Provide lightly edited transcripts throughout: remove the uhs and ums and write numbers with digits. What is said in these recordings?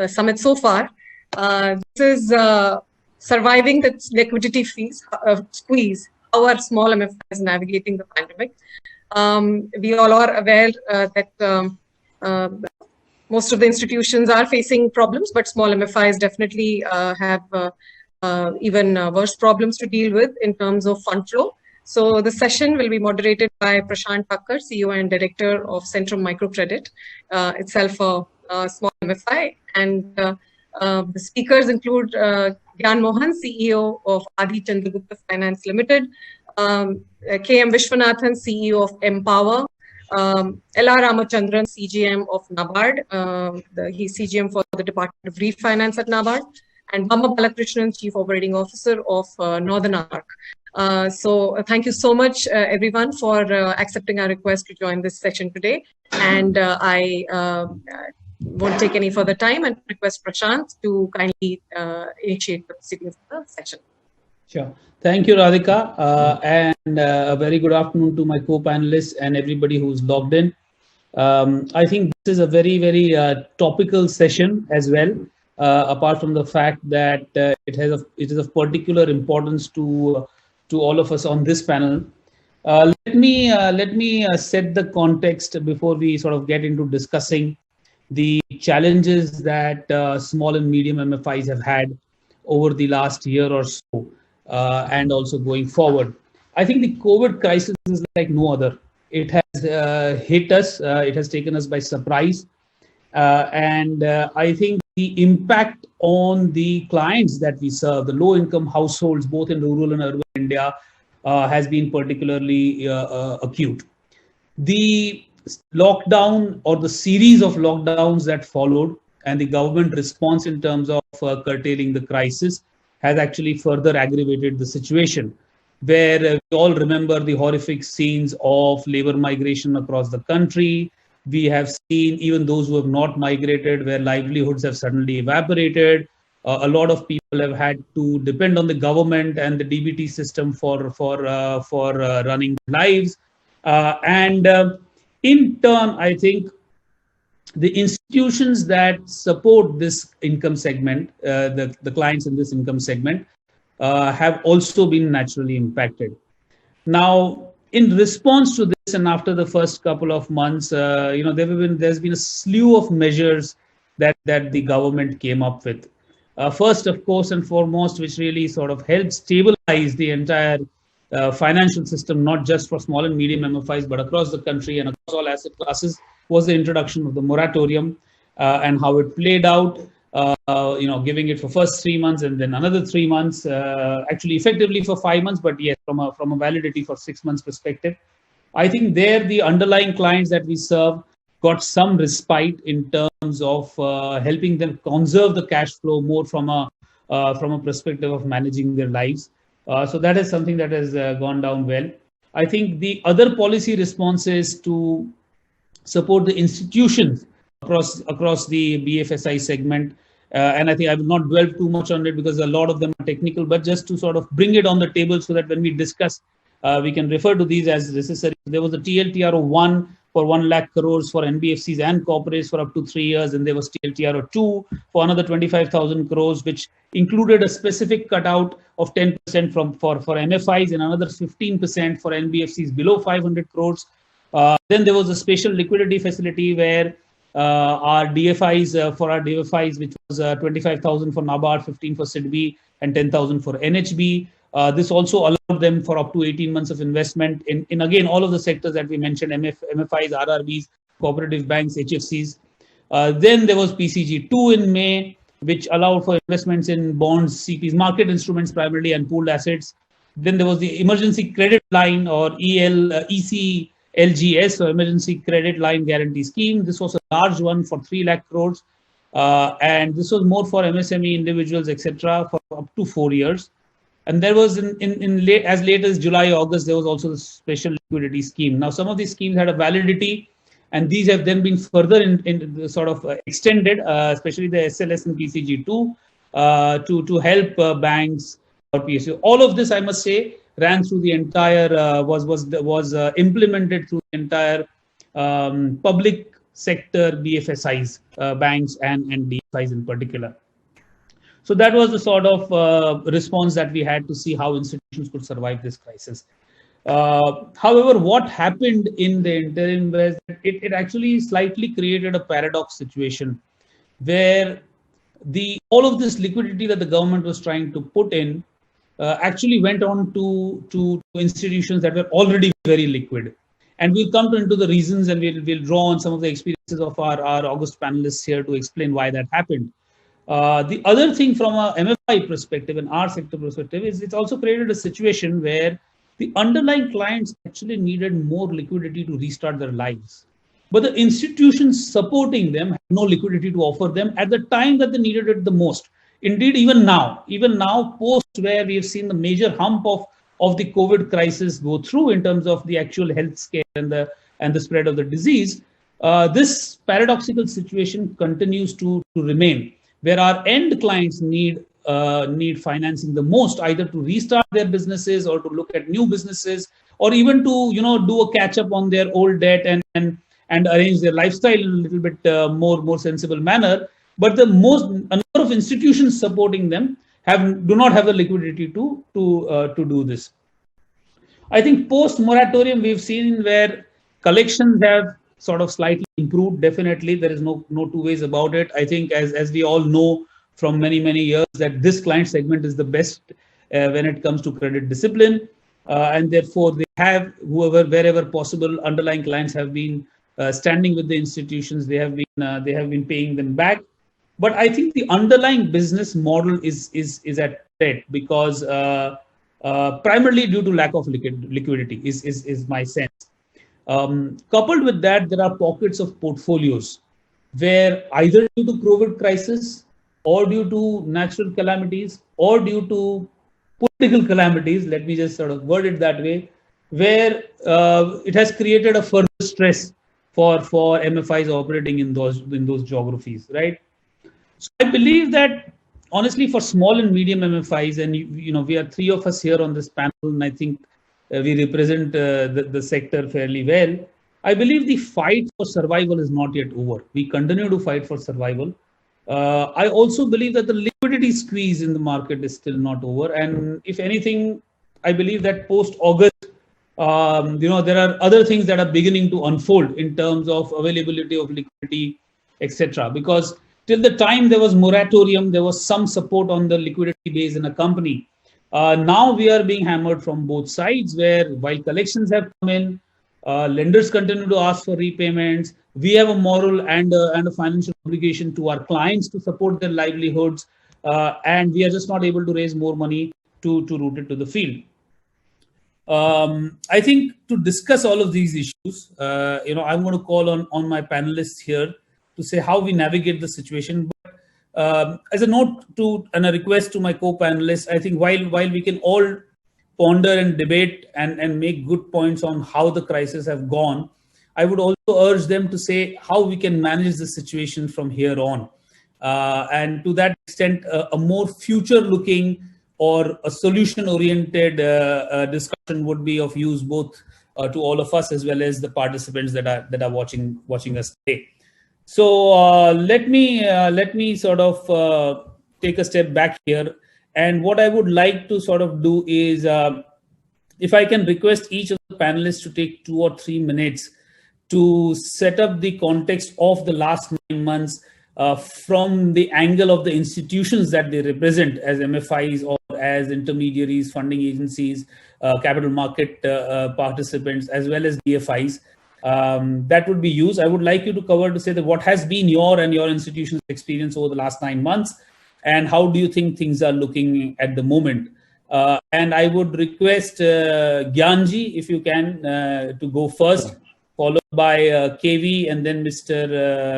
summit so far. This is surviving the liquidity squeeze, how are small MFIs navigating the pandemic. We all are aware that most of the institutions are facing problems, but small MFIs definitely have even worse problems to deal with in terms of fund flow. So the session will be moderated by Prashant Thakkar, CEO and Director of Centrum Microcredit, itself a small MFI. And the speakers include Gyan Mohan, CEO of Adi Chandragupta Finance Limited, KM Vishwanathan, CEO of Empower, LR Ramachandran, CGM of NABARD. He's CGM for the Department of Refinance at NABARD, and Bama Balakrishnan, Chief Operating Officer of Northern Arc. So thank you so much, everyone, for accepting our request to join this session today. And I won't take any further time and request Prashant to kindly initiate the proceeding of the session. Sure. Thank you, Radhika. And a very good afternoon to my co-panelists and everybody who's logged in. I think this is a very, very topical session as well, apart from the fact that it is of particular importance to all of us on this panel. Let me set the context before we sort of get into discussing the challenges that small and medium MFIs have had over the last year or so. And also going forward. I think the COVID crisis is like no other. It has hit us, it has taken us by surprise. And I think the impact on the clients that we serve, the low-income households, both in rural and urban India, has been particularly acute. The lockdown or the series of lockdowns that followed and the government response in terms of curtailing the crisis has actually further aggravated the situation, where we all remember the horrific scenes of labor migration across the country. We have seen even those who have not migrated, where livelihoods have suddenly evaporated. A lot of people have had to depend on the government and the DBT system for running lives. And in turn, I think the institutions that support this income segment, the clients in this income segment, have also been naturally impacted. Now, in response to this, and after the first couple of months, there's been a slew of measures that the government came up with. First, of course, and foremost, which really sort of helped stabilize the entire financial system, not just for small and medium MFIs, but across the country and across all asset classes, was the introduction of the moratorium and how it played out, giving it for first 3 months and then another 3 months, actually effectively for 5 months, but yes, from a validity for 6 months perspective. I think there the underlying clients that we serve got some respite in terms of helping them conserve the cash flow more from a perspective of managing their lives. So that is something that has gone down well. I think the other policy responses to support the institutions across the BFSI segment. And I think I will not dwell too much on it because a lot of them are technical, but just to sort of bring it on the table so that when we discuss, we can refer to these as necessary. There was a TLTRO 1 for 1 lakh crores for NBFCs and corporates for up to 3 years. And there was TLTRO 2 for another 25,000 crores, which included a specific cutout of 10% for MFIs and another 15% for NBFCs below 500 crores. Then there was a special liquidity facility where our DFIs, which was 25,000 for NABARD, 15 for SIDBI, and 10,000 for NHB. This also allowed them for up to 18 months of investment in again, all of the sectors that we mentioned, MFIs, RRBs, cooperative banks, HFCs. Then there was PCG2 in May, which allowed for investments in bonds, CPs, market instruments primarily, and pooled assets. Then there was the emergency credit line or ECLGS, so emergency credit line guarantee scheme. This was a large one for 3 lakh crores. And this was more for MSME individuals, etc., for up to 4 years. And there was as late as July, August, there was also the special liquidity scheme. Now, some of these schemes had a validity, and these have then been further extended, especially the SLS and PCG2, to help banks or PSU. All of this, I must say, ran through the entire was implemented through the entire public sector BFSIs, banks and DFIs in particular. So that was the sort of response that we had to see how institutions could survive this crisis. However, what happened in the interim was that it actually slightly created a paradox situation where all of this liquidity that the government was trying to put in actually went on to institutions that were already very liquid. And we'll come into the reasons, and we'll draw on some of the experiences of our August panelists here to explain why that happened. The other thing from a MFI perspective and our sector perspective is it's also created a situation where the underlying clients actually needed more liquidity to restart their lives. But the institutions supporting them had no liquidity to offer them at the time that they needed it the most. Indeed, even now, post where we have seen the major hump of the COVID crisis go through in terms of the actual health scare and the spread of the disease, this paradoxical situation continues to remain, where our end clients need financing the most, either to restart their businesses or to look at new businesses, or even to do a catch up on their old debt and arrange their lifestyle in a little bit more sensible manner. But a number of institutions supporting them do not have the liquidity to do this. I think post moratorium we've seen where collections have sort of slightly improved. Definitely, there is no two ways about it. I think as we all know from many years that this client segment is the best when it comes to credit discipline, and therefore they have wherever possible, underlying clients have been standing with the institutions. They have been paying them back. But I think the underlying business model is at threat because primarily due to lack of liquidity is my sense. Coupled with that, there are pockets of portfolios where either due to COVID crisis or due to natural calamities or due to political calamities, let me just sort of word it that way, where it has created a further stress for MFIs operating in those geographies, right? So I believe that honestly, for small and medium MFIs, and we are three of us here on this panel, and I think we represent the sector fairly well. I believe the fight for survival is not yet over. We continue to fight for survival. I also believe that the liquidity squeeze in the market is still not over, and if anything, I believe that post August, there are other things that are beginning to unfold in terms of availability of liquidity, etc. Because till the time there was moratorium, there was some support on the liquidity base in a company. Now we are being hammered from both sides, where while collections have come in, lenders continue to ask for repayments. We have a moral and a financial obligation to our clients to support their livelihoods, and we are just not able to raise more money to route it to the field. I think to discuss all of these issues, I'm going to call on my panelists here to say how we navigate the situation. But as a note and a request to my co-panelists, I think while we can all ponder and debate and make good points on how the crisis have gone, I would also urge them to say how we can manage the situation from here on. And to that extent, a more future-looking or a solution-oriented discussion would be of use both to all of us as well as the participants that are watching us today. So let me sort of take a step back here. And what I would like to sort of do is, if I can request each of the panelists to take 2 or 3 minutes to set up the context of the last 9 months from the angle of the institutions that they represent as MFIs or as intermediaries, funding agencies, capital market participants, as well as DFIs. That would be used. I would like you to cover to say that what has been your and your institution's experience over the last 9 months, and how do you think things are looking at the moment? And I would request Gyanji, if you can, to go first, followed by KV, and then Mr.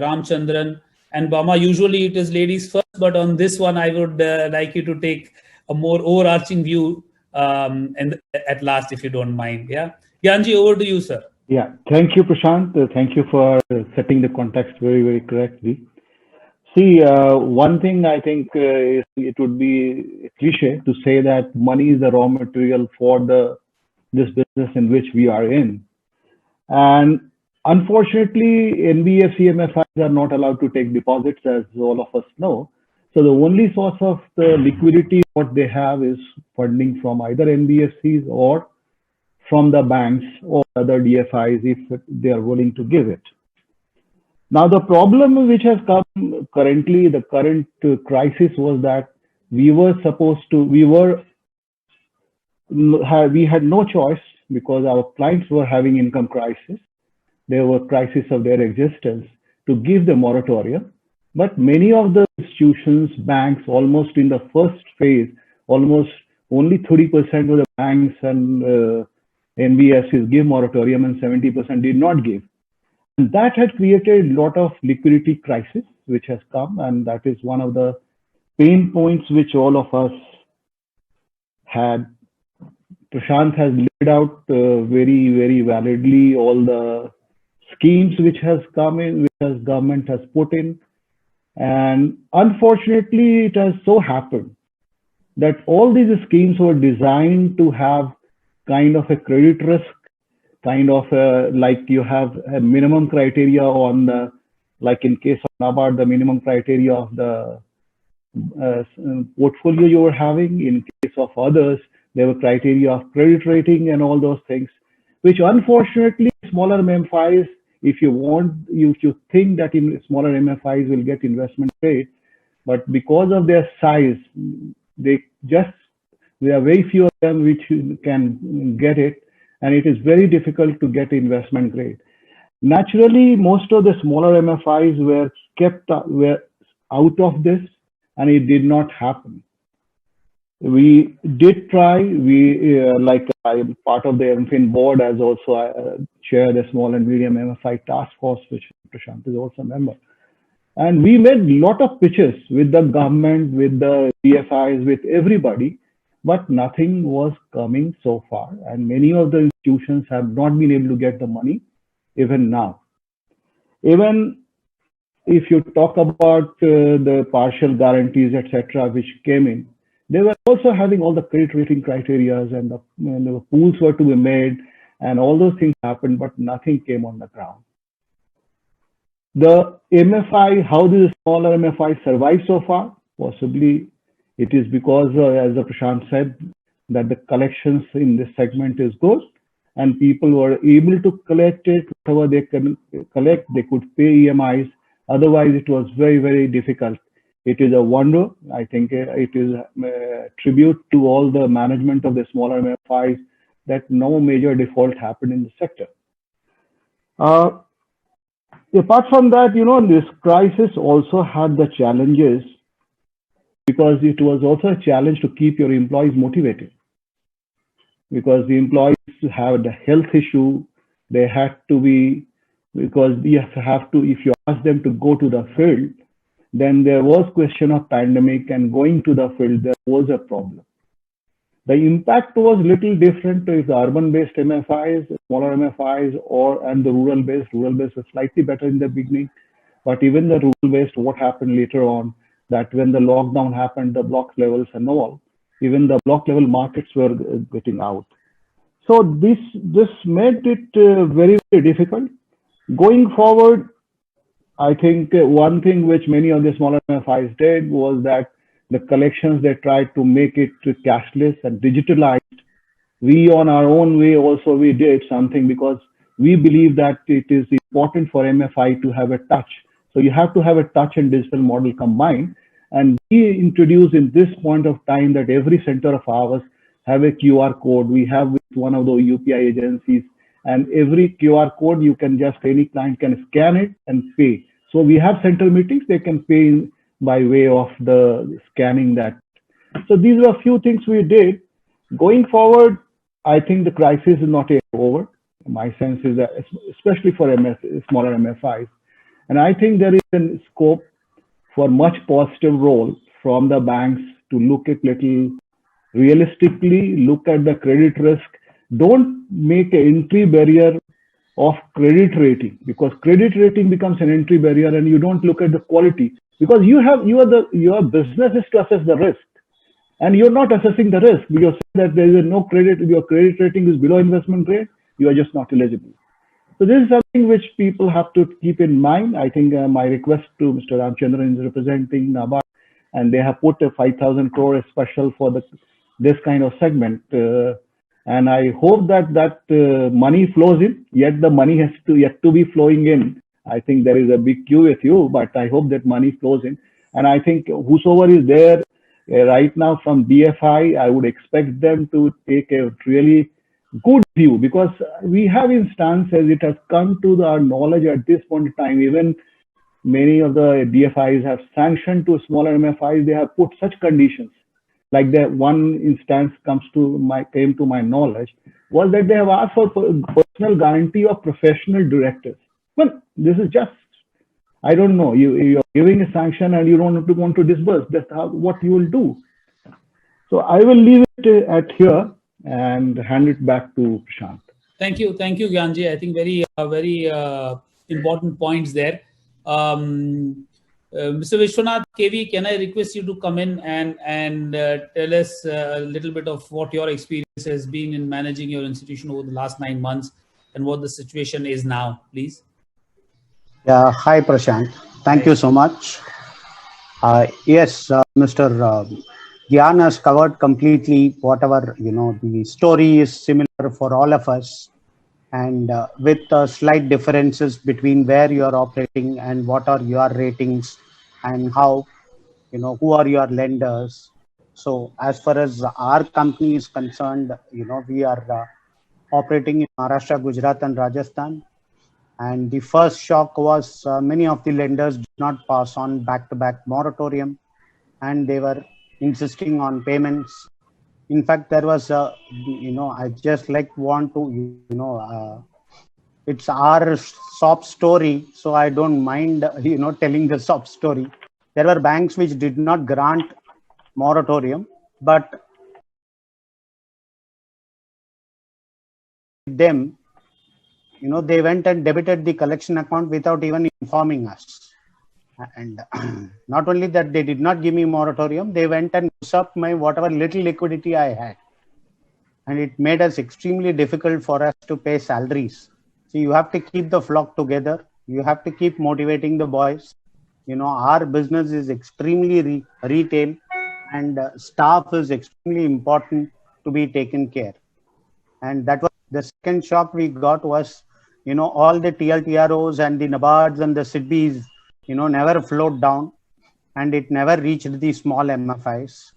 Ramchandran and Bama. Usually it is ladies first, but on this one, I would like you to take a more overarching view and at last, if you don't mind. Yeah, Gyanji, over to you, sir. Yeah, thank you, Prashant. Thank you for setting the context very correctly. See, one thing I think it would be cliche to say that money is the raw material for this business in which we are in. And Unfortunately, NBFC MFIs are not allowed to take deposits, as all of us know. So the only source of the liquidity what they have is funding from either NBFCs or from the banks or other DFIs if they are willing to give it. Now the problem which has come currently, the current crisis was that we had no choice because our clients were having income crisis. There were crisis of their existence to give the moratorium. But many of the institutions, banks, almost in the first phase, almost only 30% of the banks and NBFCs give moratorium and 70% did not give. And that had created a lot of liquidity crisis, which has come. And that is one of the pain points which all of us had. Prashant has laid out very, very validly all the schemes which has come in, which has government has put in. And unfortunately, it has so happened that all these schemes were designed to have kind of a credit risk, kind of like you have a minimum criteria on the, like in case of NABARD, the minimum criteria of the portfolio you were having. In case of others, there were criteria of credit rating and all those things, which unfortunately smaller MFIs, if you think that in smaller MFIs will get investment grade, but because of their size, there are very few of them which can get it, and it is very difficult to get investment grade. Naturally, most of the smaller MFIs were out of this, and it did not happen. We did try. Like I am part of the MFIN board, as also I chair the small and medium MFI task force, which Prashant is also a member. And we made a lot of pitches with the government, with the DFIs, with everybody, but nothing was coming so far. And many of the institutions have not been able to get the money even now. Even if you talk about the partial guarantees, etc., which came in, they were also having all the credit rating criteria, and the pools were to be made, and all those things happened, but nothing came on the ground. The MFI, how did the smaller MFI survive so far? Possibly it is because, as Prashant said, that the collections in this segment is good, and people were able to collect it. Whatever they can collect, they could pay EMIs. Otherwise, it was very, very difficult. It is a wonder. I think it is a tribute to all the management of the smaller MFIs that no major default happened in the sector. Apart from that, this crisis also had the challenges, because it was also a challenge to keep your employees motivated. Because the employees had a health issue, they had to be, because you have to, if you ask them to go to the field, then there was question of pandemic, and going to the field, there was a problem. The impact was little different if the urban-based MFIs, smaller MFIs, and the rural-based. Rural-based was slightly better in the beginning, but even the rural-based, what happened later on, that when the lockdown happened, the block levels and all, even the block level markets were getting out. So this made it very, very difficult. Going forward, I think one thing which many of the smaller MFIs did was that the collections, they tried to make it cashless and digitalized. We on our own way also, we did something, because we believe that it is important for MFI to have a touch. So you have to have a touch and digital model combined. And we introduced in this point of time that every center of ours have a QR code. We have with one of the UPI agencies, and every QR code any client can scan it and pay. So we have central meetings, they can pay by way of the scanning that. So these were a few things we did. Going forward, I think the crisis is not yet over. My sense is that, especially for smaller MFIs. And I think there is a scope for much positive role from the banks to look at little realistically, look at the credit risk. Don't make an entry barrier of credit rating, because credit rating becomes an entry barrier, and you don't look at the quality, because your business is to assess the risk, and you're not assessing the risk. You're saying that there is no credit, your credit rating is below investment grade, you are just not eligible. So this is something which people have to keep in mind. I think my request to Mr. Ramchandran is representing NABARD, and they have put a 5,000 crore special for this kind of segment. And I hope that money flows in. Yet the money has yet to be flowing in. I think there is a big queue with you, but I hope that money flows in. And I think whosoever is there right now from DFI, I would expect them to take a really good view, because we have instances, it has come to our knowledge at this point in time, even many of the DFIs have sanctioned to smaller MFIs, they have put such conditions. Like the one instance came to my knowledge was that they have asked for personal guarantee of professional directors. Well, this is just, I don't know, you're giving a sanction and you don't want to disburse. That's what you will do. So I will leave it at here and hand it back to Prashant. Thank you, Gyanji. I think very important points there. Mr. Vishwanath KV, can I request you to come in and tell us a little bit of what your experience has been in managing your institution over the last 9 months and what the situation is now, please? Yeah, hi Prashant. Thank you so much. Yes, Mr. Gyan has covered completely whatever, the story is similar for all of us, and with slight differences between where you are operating and what are your ratings and how, who are your lenders. So as far as our company is concerned, we are operating in Maharashtra, Gujarat and Rajasthan. And the first shock was many of the lenders did not pass on back-to-back moratorium, and they were insisting on payments. In fact, there was I just want to, it's our sob story, so I don't mind, telling the sob story. There were banks which did not grant moratorium, but them, they went and debited the collection account without even informing us. And not only that, they did not give me moratorium, they went and usurped my whatever little liquidity I had. And it made us extremely difficult for us to pay salaries. So you have to keep the flock together. You have to keep motivating the boys. Our business is extremely retail, and staff is extremely important to be taken care. And that was the second shock we got was, all the TLTROs and the NABARDs and the SIDBIs, never flowed down, and it never reached the small MFIs.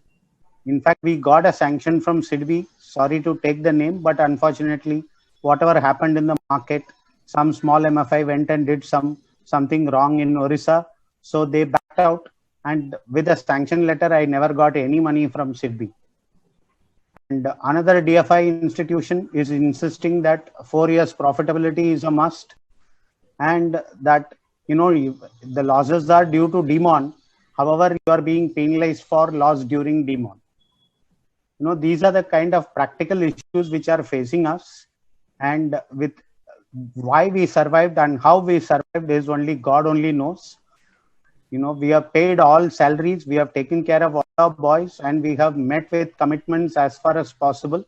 In fact, we got a sanction from SIDBI, sorry to take the name, but unfortunately, whatever happened in the market, some small MFI went and did something wrong in Orissa. So they backed out, and with a sanction letter, I never got any money from SIDBI. And another DFI institution is insisting that 4 years profitability is a must, and that the losses are due to demon. However, you are being penalized for loss during demon. These are the kind of practical issues which are facing us, and with why we survived and how we survived is only God only knows. We have paid all salaries, we have taken care of all our boys, and we have met with commitments as far as possible.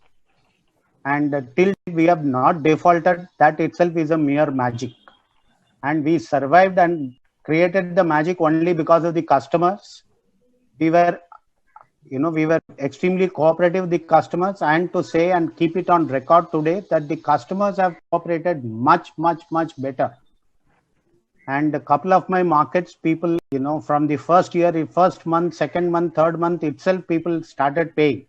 And till we have not defaulted, that itself is a mere magic. And we survived and created the magic only because of the customers. We were extremely cooperative with the customers, and to say and keep it on record today that the customers have cooperated much, much, much better. And a couple of my markets, people, from the first month, second month, third month itself, people started paying.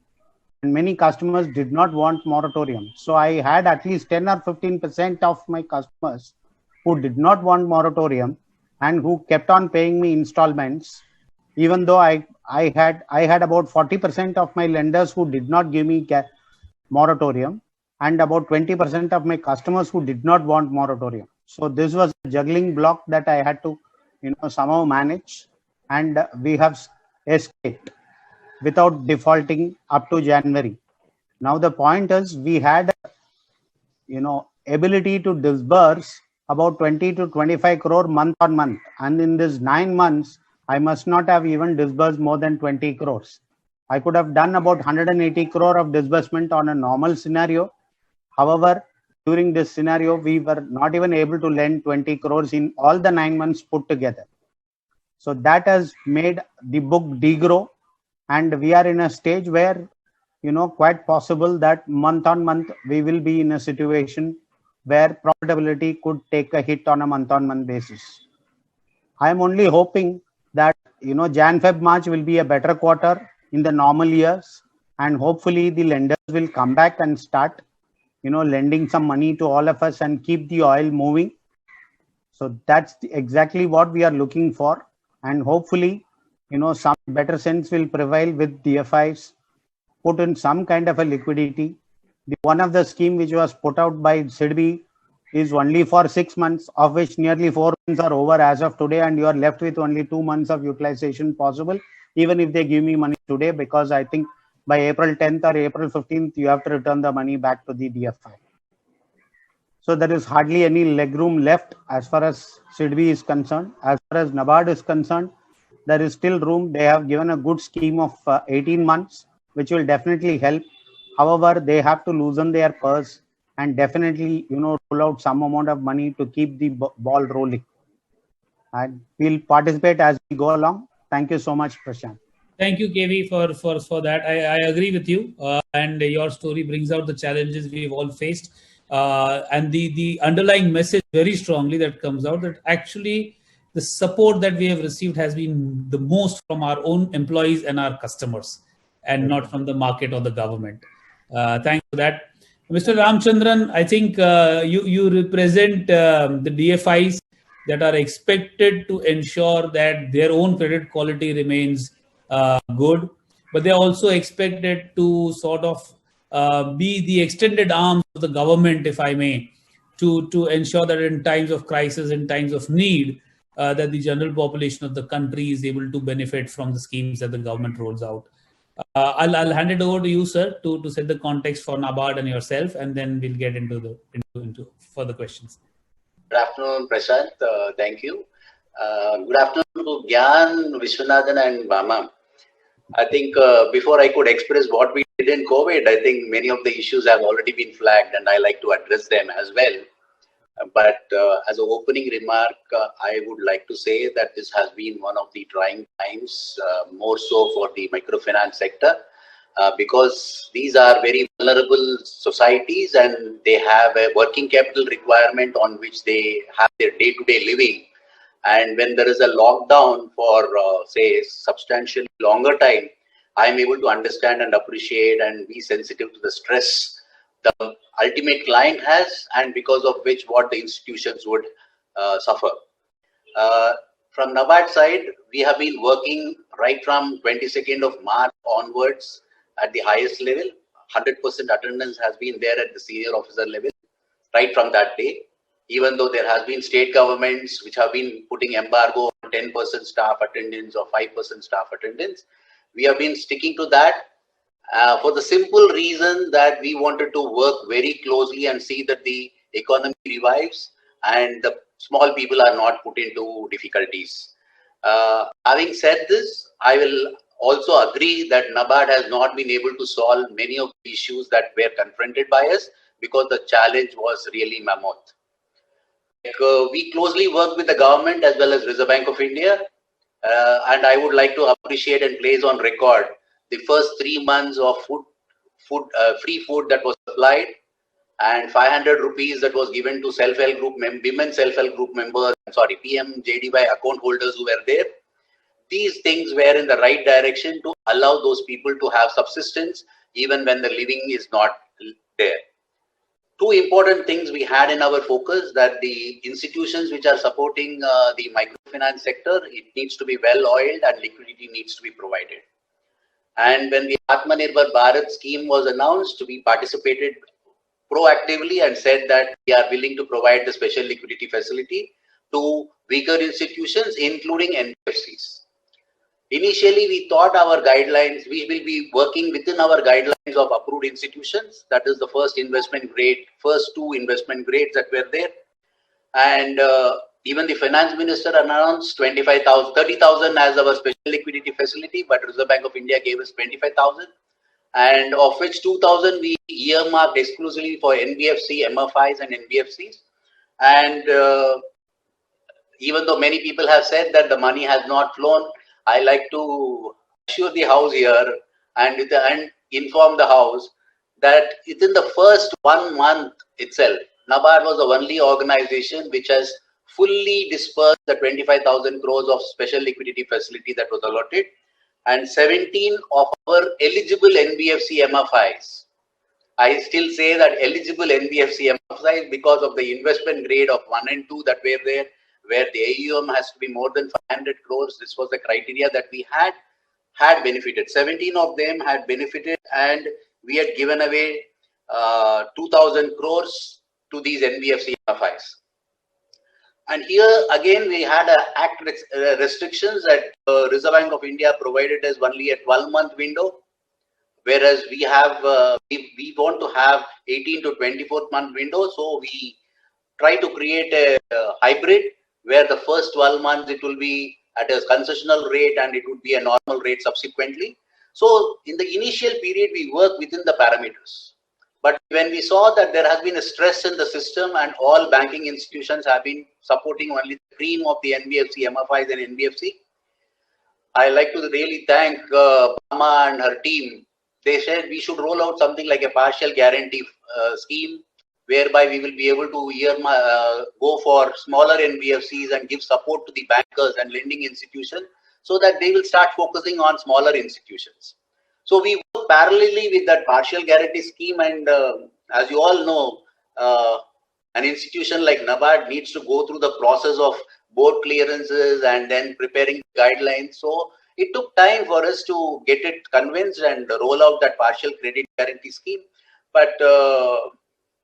And many customers did not want moratorium. So I had at least 10 or 15% of my customers who did not want moratorium and who kept on paying me installments, even though I had about 40% of my lenders who did not give me moratorium, and about 20% of my customers who did not want moratorium. So this was a juggling block that I had to, somehow manage, and we have escaped without defaulting up to January. Now the point is, we had, ability to disburse about 20 to 25 crore month on month, and in this 9 months, I must not have even disbursed more than 20 crores. I could have done about 180 crore of disbursement on a normal scenario. However, during this scenario, we were not even able to lend 20 crores in all the 9 months put together. So that has made the book degrow, and we are in a stage where, quite possible that month on month we will be in a situation where profitability could take a hit on a month on month basis. I am only hoping that, Jan, Feb, March will be a better quarter in the normal years, and hopefully the lenders will come back and start, lending some money to all of us and keep the oil moving. So that's exactly what we are looking for. And hopefully, some better sense will prevail with DFIs, put in some kind of a liquidity. One of the scheme which was put out by SIDBI is only for 6 months, of which nearly 4 months are over as of today, and you are left with only 2 months of utilization possible, even if they give me money today, because I think by April 10th or April 15th, you have to return the money back to the DFI. So there is hardly any legroom left as far as SIDBI is concerned. As far as NABARD is concerned, there is still room. They have given a good scheme of 18 months, which will definitely help. However, they have to loosen their purse and definitely, roll out some amount of money to keep the ball rolling. And we'll participate as we go along. Thank you so much, Prashant. Thank you, KV, for that. I agree with you, and your story brings out the challenges we've all faced, and the underlying message very strongly that comes out that actually the support that we have received has been the most from our own employees and our customers, and not from the market or the government. Thanks for that. Mr. Ramchandran, I think you represent the DFIs that are expected to ensure that their own credit quality remains good, but they're also expected to sort of be the extended arms of the government, if I may, to ensure that in times of crisis, in times of need, that the general population of the country is able to benefit from the schemes that the government rolls out. I'll hand it over to you, sir, to set the context for NABARD and yourself, and then we'll get into further questions. Good afternoon, Prashant. Thank you. Good afternoon to Gyan, Vishwanathan, and Bama. I think before I could express what we did in COVID, I think many of the issues have already been flagged, and I like to address them as well. But as an opening remark, I would like to say that this has been one of the trying times, more so for the microfinance sector, because these are very vulnerable societies and they have a working capital requirement on which they have their day-to-day living. And when there is a lockdown for, say, substantially longer time, I'm able to understand and appreciate and be sensitive to the stress the ultimate client has, and because of which what the institutions would suffer. From NABARD side, we have been working right from 22nd of March onwards at the highest level. 100% attendance has been there at the senior officer level right from that day. Even though there has been state governments which have been putting embargo on 10% staff attendance or 5% staff attendance, we have been sticking to that for the simple reason that we wanted to work very closely and see that the economy revives and the small people are not put into difficulties. Having said this, I will also agree that NABARD has not been able to solve many of the issues that were confronted by us because the challenge was really mammoth. We closely work with the government as well as Reserve Bank of India, and I would like to appreciate and place on record the first 3 months of free food that was supplied, and 500 rupees that was given to self-help group women self-help group members, PMJDY account holders who were there. These things were in the right direction to allow those people to have subsistence even when the living is not there. Two important things we had in our focus, that the institutions which are supporting the microfinance sector, it needs to be well oiled and liquidity needs to be provided. And when the Atmanirbhar Bharat scheme was announced, we participated proactively and said that we are willing to provide the special liquidity facility to weaker institutions, including NBFCs. Initially, we thought our guidelines, we will be working within our guidelines of approved institutions. That is the first investment grade, first 2 investment grades that were there. And even the finance minister announced 30,000 as our special liquidity facility, but Reserve Bank of India gave us 25,000. and of which 2,000 we earmarked exclusively for NBFC, MFIs and NBFCs. And even though many people have said that the money has not flown, I like to assure the house here and inform the house that within the first 1 month itself, NABARD was the only organization which has fully dispersed the 25,000 crores of special liquidity facility that was allotted, and 17 of our eligible NBFC MFIs. I still say that eligible NBFC MFIs, because of the investment grade of 1 and 2 that were there, where the AUM has to be more than 500 crores. This was the criteria that we had benefited. 17 of them had benefited, and we had given away 2,000 crores to these NBFC MFIs. And here again, we had act restrictions that Reserve Bank of India provided us only a 12-month window, whereas we have we want to have 18 to 24-month window. So we try to create a hybrid where the first 12 months it will be at a concessional rate and it would be a normal rate subsequently. So in the initial period, we work within the parameters. But when we saw that there has been a stress in the system and all banking institutions have been supporting only the cream of the NBFC, MFIs and NBFC, I like to really thank Bama and her team. They said we should roll out something like a partial guarantee scheme, whereby we will be able to go for smaller NBFCs and give support to the bankers and lending institutions so that they will start focusing on smaller institutions. So we work parallelly with that partial guarantee scheme, and as you all know, an institution like NABARD needs to go through the process of board clearances and then preparing guidelines. So it took time for us to get it convinced and roll out that partial credit guarantee scheme. But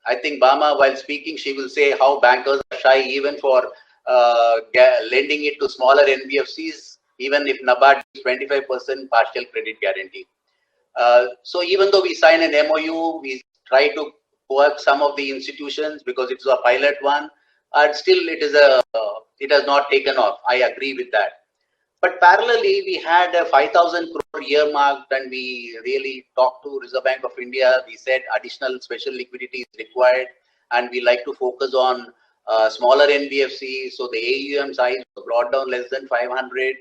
I think Bama, while speaking, she will say how bankers are shy even for lending it to smaller NBFCs, even if NABARD is 25% partial credit guarantee. So even though we sign an MOU, we try to work some of the institutions because it's a pilot one, and still it has not taken off. I agree with that. But parallelly, we had a 5,000 crore earmarked, and we really talked to Reserve Bank of India. We said additional special liquidity is required, and we like to focus on smaller NBFCs. So the AUM size was brought down less than 500,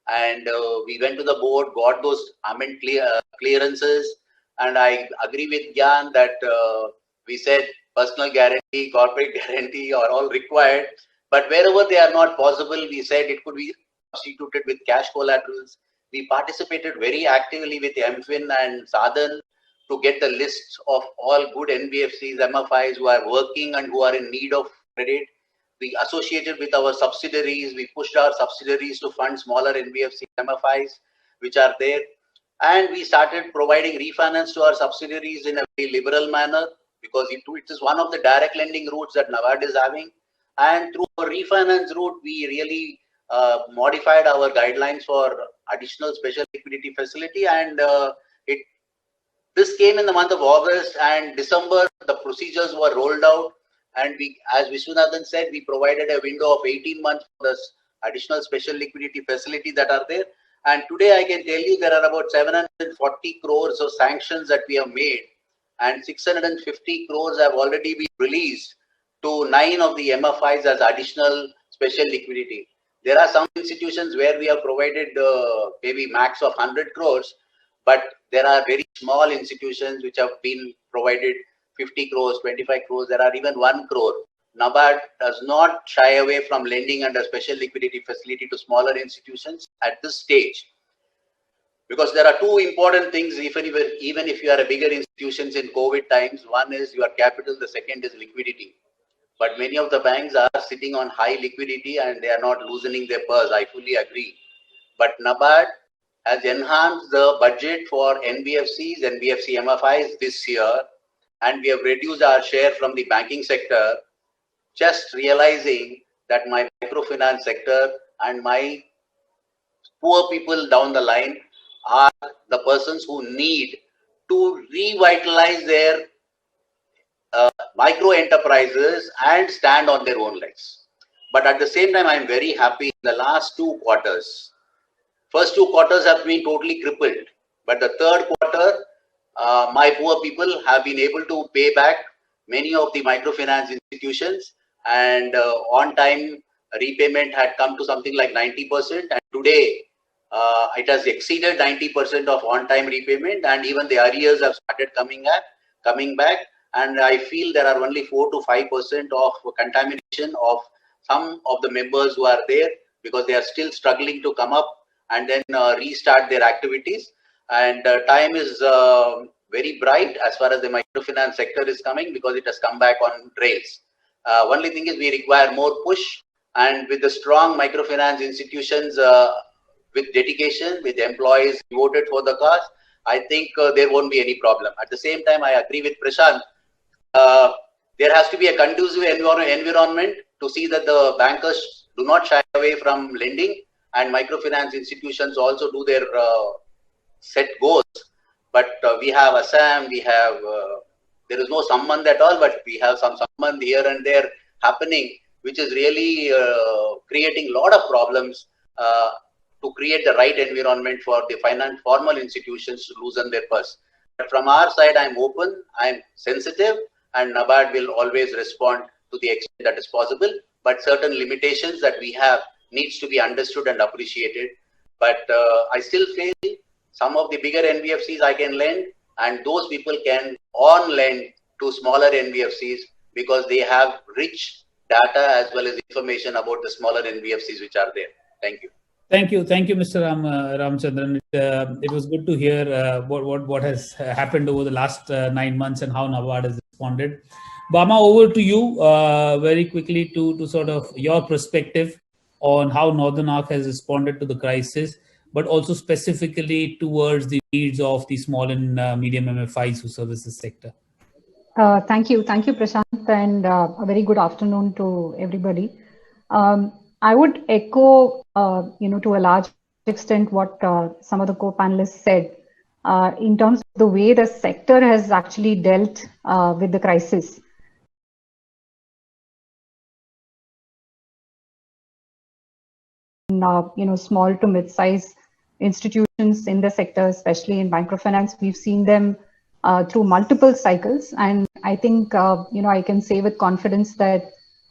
and we went to the board, got those clearances, and I agree with Gyan that we said personal guarantee, corporate guarantee are all required, but wherever they are not possible, we said it could be substituted with cash collaterals. We participated very actively with MFIN and Sadhan to get the list of all good NBFCs, MFIs who are working and who are in need of credit. We associated with our subsidiaries. We pushed our subsidiaries to fund smaller NBFC, MFIs, which are there. And we started providing refinance to our subsidiaries in a very liberal manner because it is one of the direct lending routes that NABARD is having. And through our refinance route, we really modified our guidelines for additional special liquidity facility, and this came in the month of August, and December the procedures were rolled out, and we, as Vishwanathan said, we provided a window of 18 months for this additional special liquidity facility that are there. And today I can tell you there are about 740 crores of sanctions that we have made, and 650 crores have already been released to 9 of the MFIs as additional special liquidity. There are some institutions where we have provided maybe max of 100 crores, but there are very small institutions which have been provided 50 crores, 25 crores. There are even 1 crore. NABARD does not shy away from lending under special liquidity facility to smaller institutions at this stage. Because there are two important things, even if you are a bigger institutions in COVID times. One is your capital, the second is liquidity. But many of the banks are sitting on high liquidity and they are not loosening their purse. I fully agree. But NABARD has enhanced the budget for NBFCs, NBFC MFIs this year, and we have reduced our share from the banking sector, just realizing that my microfinance sector and my poor people down the line are the persons who need to revitalize their micro enterprises and stand on their own legs. But at the same time, I'm very happy in the last 2 quarters. First 2 quarters have been totally crippled, but the third quarter, my poor people have been able to pay back many of the microfinance institutions, and on time repayment had come to something like 90%, and today it has exceeded 90% of on-time repayment, and even the arrears have started coming back. And I feel there are only 4 to 5% of contamination of some of the members who are there, because they are still struggling to come up and then restart their activities. And time is very bright as far as the microfinance sector is coming, because it has come back on trails. Only thing is we require more push, and with the strong microfinance institutions, with dedication, with employees devoted for the cause, I think there won't be any problem. At the same time, I agree with Prashant. There has to be a conducive environment to see that the bankers do not shy away from lending, and microfinance institutions also do their set goals. But we have Assam, we have, there is no Sambandh at all, but we have some Sambandh here and there happening, which is really creating a lot of problems to create the right environment for the formal institutions to loosen their purse. But from our side, I'm open, I'm sensitive, and NABARD will always respond to the extent that is possible. But certain limitations that we have needs to be understood and appreciated. But I still feel some of the bigger NBFCs I can lend, and those people can on-lend to smaller NBFCs, because they have rich data as well as information about the smaller NBFCs which are there. Thank you. Thank you, Mr. Ramchandran. It was good to hear what has happened over the last 9 months and how NABARD has responded. Bama, over to you very quickly to sort of your perspective on how Northern Arc has responded to the crisis, but also specifically towards the needs of the small and medium MFIs who service the sector. Thank you, Prashant, and a very good afternoon to everybody. I would echo, to a large extent what some of the co-panelists said in terms of the way the sector has actually dealt with the crisis. Small to mid-size institutions in the sector, especially in microfinance, we've seen them through multiple cycles, and I think I can say with confidence that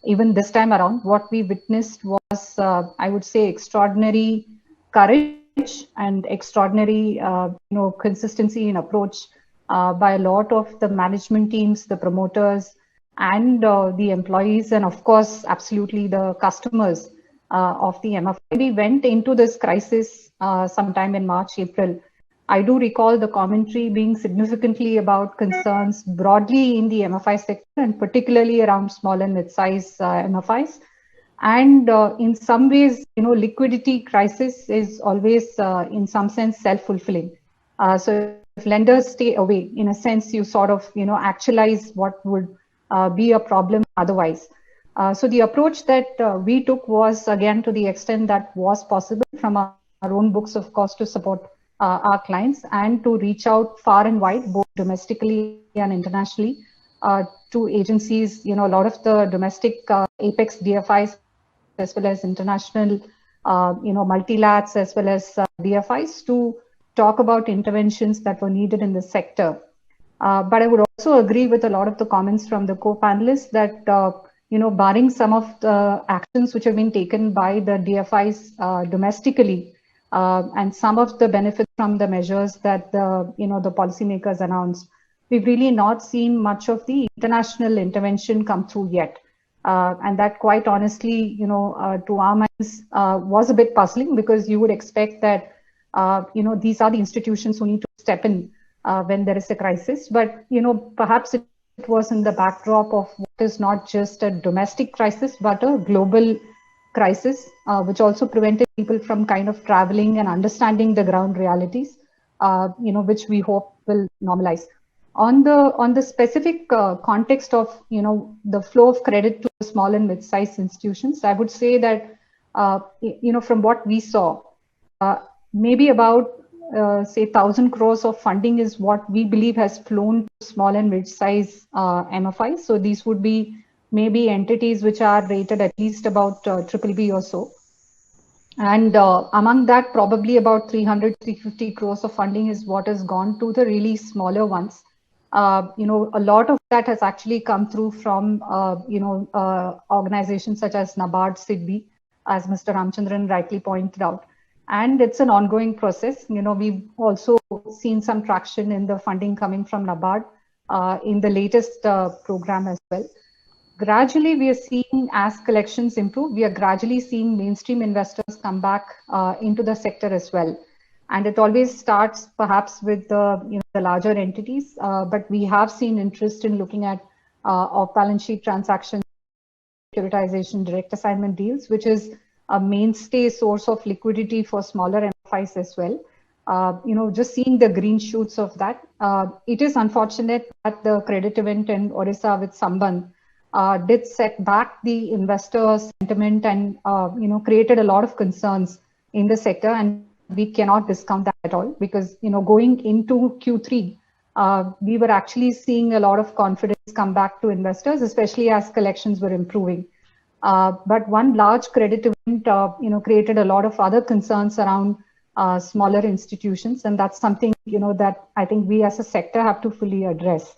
even this time around, what we witnessed was, I would say, extraordinary courage and extraordinary, consistency in approach by a lot of the management teams, the promoters, and the employees, and of course, absolutely the customers of the MFI. We went into this crisis sometime in March, April. I do recall the commentary being significantly about concerns broadly in the MFI sector, and particularly around small and mid-size MFIs. And in some ways, liquidity crisis is always, in some sense, self-fulfilling. So if lenders stay away, in a sense, you sort of, actualize what would be a problem otherwise. So the approach that we took was, again, to the extent that was possible from our own books, of course, to support our clients and to reach out far and wide, both domestically and internationally, to agencies, a lot of the domestic Apex DFIs, as well as international, multilaterals, as well as DFIs, to talk about interventions that were needed in the sector. But I would also agree with a lot of the comments from the co-panelists that, barring some of the actions which have been taken by the DFIs domestically, and some of the benefits from the measures that the policymakers announced, we've really not seen much of the international intervention come through yet. And that, quite honestly, to our minds, was a bit puzzling, because you would expect that, these are the institutions who need to step in when there is a crisis. But, perhaps it was in the backdrop of what is not just a domestic crisis, but a global crisis, which also prevented people from kind of traveling and understanding the ground realities, which we hope will normalize. On the specific context of, the flow of credit to small and mid-sized institutions, I would say that, from what we saw, maybe about, say, 1,000 crores of funding is what we believe has flown to small and mid-sized MFIs. So these would be maybe entities which are rated at least about BBB or so. And among that, probably about 300-350 crores of funding is what has gone to the really smaller ones. A lot of that has actually come through from, organizations such as NABARD, SIDBI, as Mr. Ramchandran rightly pointed out. And it's an ongoing process. We've also seen some traction in the funding coming from NABARD in the latest program as well. Gradually, we are seeing, as collections improve, we are gradually seeing mainstream investors come back into the sector as well. And it always starts perhaps with the larger entities, but we have seen interest in looking at off-balance sheet transactions, securitization, direct assignment deals, which is a mainstay source of liquidity for smaller MFIs as well. Just seeing the green shoots of that. It is unfortunate that the credit event in Odisha with Sambandh did set back the investor sentiment and created a lot of concerns in the sector, and we cannot discount that at all, because going into Q3 we were actually seeing a lot of confidence come back to investors, especially as collections were improving. But one large credit event created a lot of other concerns around smaller institutions, and that's something that I think we as a sector have to fully address.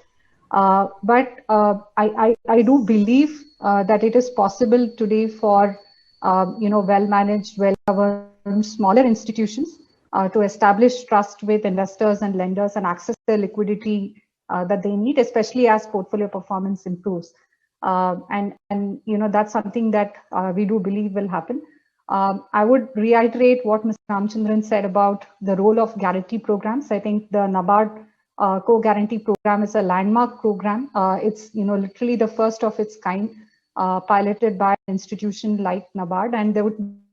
But I do believe that it is possible today for well-managed, well-governed smaller institutions to establish trust with investors and lenders and access the liquidity that they need, especially as portfolio performance improves. And that's something that we do believe will happen. I would reiterate what Mr. Ramchandran said about the role of guarantee programs. I think the NABARD co-guarantee program is a landmark program. It's literally the first of its kind, piloted by an institution like NABARD, and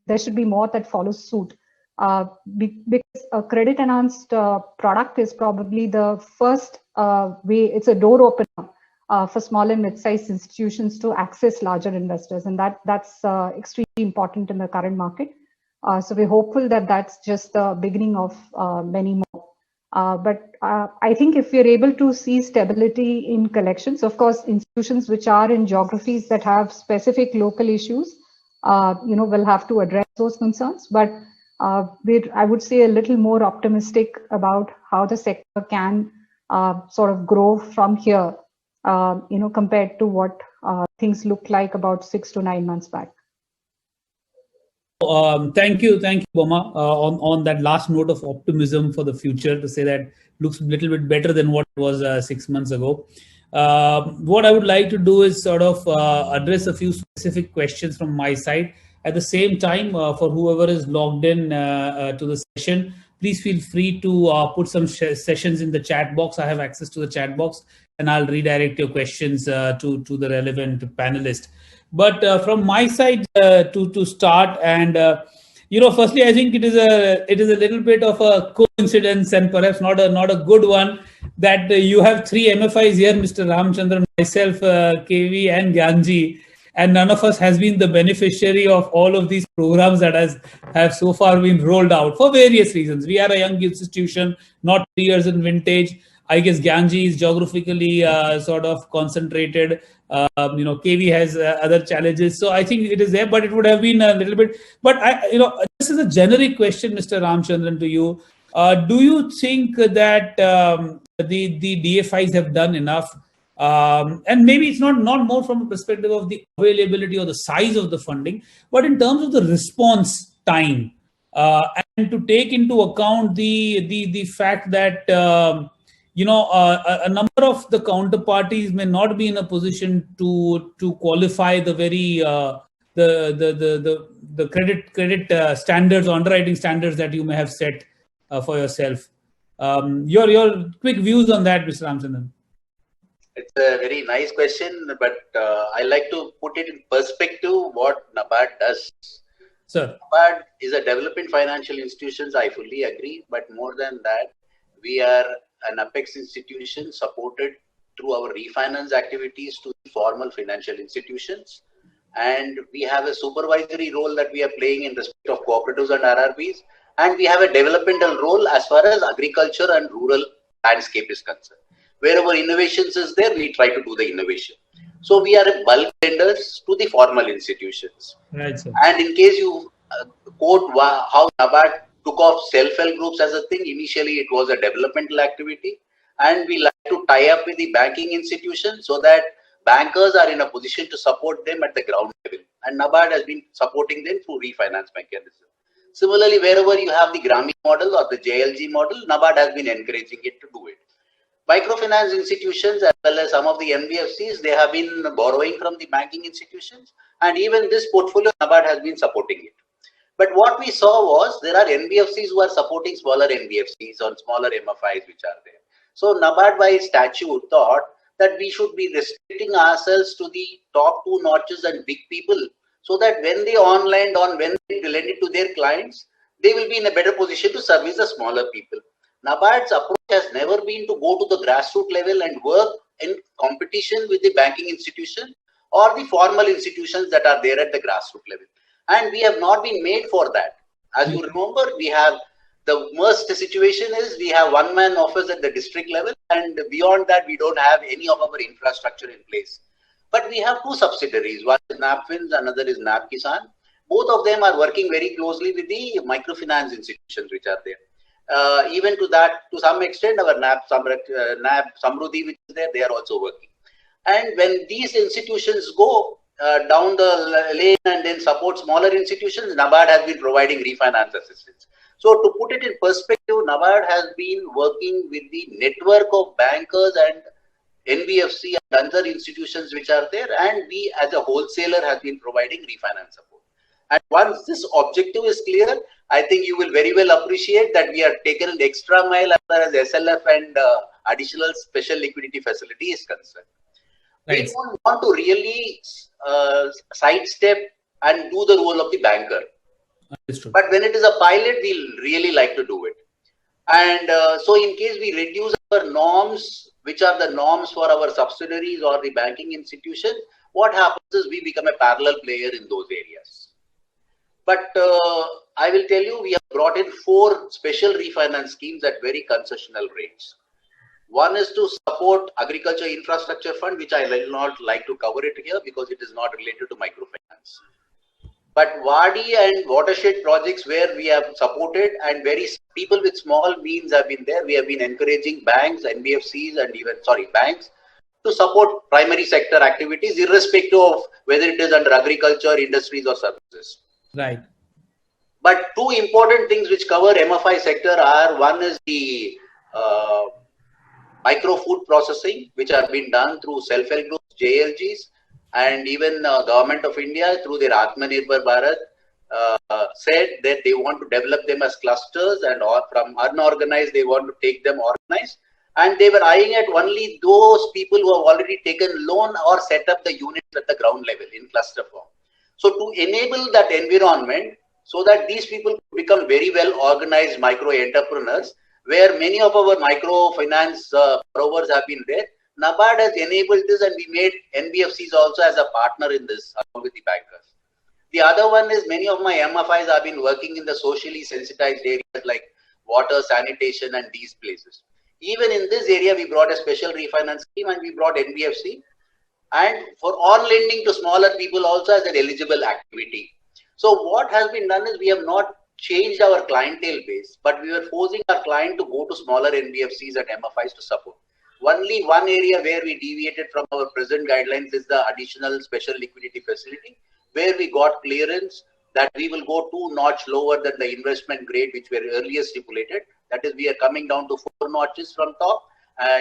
there should be more that follow suit. Because a credit enhanced product is probably the first way. It's a door opener for small and mid-sized institutions to access larger investors, and that's extremely important in the current market. So we're hopeful that that's just the beginning of many more. But I think if we're able to see stability in collections, of course, institutions which are in geographies that have specific local issues, will have to address those concerns. But I would say a little more optimistic about how the sector can sort of grow from here, compared to what things looked like about 6 to 9 months back. Thank you, Boma, on that last note of optimism for the future, to say that looks a little bit better than what it was 6 months ago. What I would like to do is sort of address a few specific questions from my side. At the same time, for whoever is logged in to the session, please feel free to put some sessions in the chat box. I have access to the chat box, and I'll redirect your questions to the relevant panelist. But from my side, to start, and firstly, I think it is a little bit of a coincidence, and perhaps not a good one, that you have three MFIs here, Mr. Ramchandran, myself, KV, and Gyanji, and none of us has been the beneficiary of all of these programs that have so far been rolled out for various reasons. We are a young institution, not 3 years in vintage. I guess Gyanji is geographically sort of concentrated. KV has other challenges. So I think it is there, but it would have been a little bit. But this is a generic question, Mr. Ramchandran, to you. Do you think that the DFIs have done enough? And maybe it's not more from a perspective of the availability or the size of the funding, but in terms of the response time, and to take into account the fact that a number of the counterparties may not be in a position to qualify the very the credit standards, underwriting standards that you may have set for yourself. Your quick views on that, Mr. Ramchandran. It's a very nice question, but I like to put it in perspective what NABARD does. Sir, NABARD is a developing financial institution, I fully agree, but more than that, we are an apex institution supported through our refinance activities to formal financial institutions. And we have a supervisory role that we are playing in respect of cooperatives and RRBs. And we have a developmental role as far as agriculture and rural landscape is concerned. Wherever innovations is there, we try to do the innovation. So we are bulk lenders to the formal institutions. Right, sir. And in case you quote how NABARD took off self-help groups as a thing. Initially, it was a developmental activity, and we like to tie up with the banking institution so that bankers are in a position to support them at the ground level. And NABARD has been supporting them through refinance mechanism. Similarly, wherever you have the Grameen model or the JLG model, NABARD has been encouraging it to do it. Microfinance institutions as well as some of the NBFCs, they have been borrowing from the banking institutions, and even this portfolio, NABARD has been supporting it. But what we saw was there are NBFCs who are supporting smaller NBFCs or smaller MFIs which are there. So NABARD by statute thought that we should be restricting ourselves to the top two notches and big people, so that when they when they lend it to their clients, they will be in a better position to service the smaller people. NABARD's approach has never been to go to the grassroots level and work in competition with the banking institution or the formal institutions that are there at the grassroots level. And we have not been made for that. As you remember, we have the worst situation is we have one-man office at the district level, and beyond that, we don't have any of our infrastructure in place. But we have two subsidiaries. One is NABFINS, another is NAB Kisan. Both of them are working very closely with the microfinance institutions which are there. Even to some extent, our NAB Samruddhi, which is there, they are also working. And when these institutions go down the lane and then support smaller institutions, NABARD has been providing refinance assistance. So to put it in perspective, NABARD has been working with the network of bankers and NBFC and other institutions which are there, and we as a wholesaler has been providing refinance support. And once this objective is clear, I think you will very well appreciate that we are taken an extra mile as far as SLF and additional special liquidity facility is concerned. Right. We don't want to really sidestep and do the role of the banker. But when it is a pilot, we'll really like to do it. And so in case we reduce our norms, which are the norms for our subsidiaries or the banking institution, what happens is we become a parallel player in those areas. But I will tell you, we have brought in 4 special refinance schemes at very concessional rates. One is to support Agriculture Infrastructure Fund, which I will not like to cover it here because it is not related to microfinance. But Wadi and watershed projects where we have supported, and people with small means have been there. We have been encouraging banks, NBFCs, and banks to support primary sector activities, irrespective of whether it is under agriculture, industries, or services. Right. But 2 important things which cover MFI sector are, one is the micro food processing, which have been done through self-help groups, JLGs, and even Government of India through their Atmanirbhar Bharat said that they want to develop them as clusters, and from unorganized they want to take them organized, and they were eyeing at only those people who have already taken loan or set up the units at the ground level in cluster form. So to enable that environment so that these people become very well organized micro entrepreneurs, where many of our microfinance borrowers have been there, NABARD has enabled this, and we made NBFCs also as a partner in this along with the bankers. The other one is many of my MFIs have been working in the socially sensitized areas like water, sanitation, and these places. Even in this area, we brought a special refinance scheme, and we brought NBFC, and for all lending to smaller people also as an eligible activity. So what has been done is we have not changed our clientele base, but we were forcing our client to go to smaller NBFCs and MFIs to support. Only one area where we deviated from our present guidelines is the additional special liquidity facility, where we got clearance that we will go 2 notch lower than the investment grade which were earlier stipulated. That is, we are coming down to 4 notches from top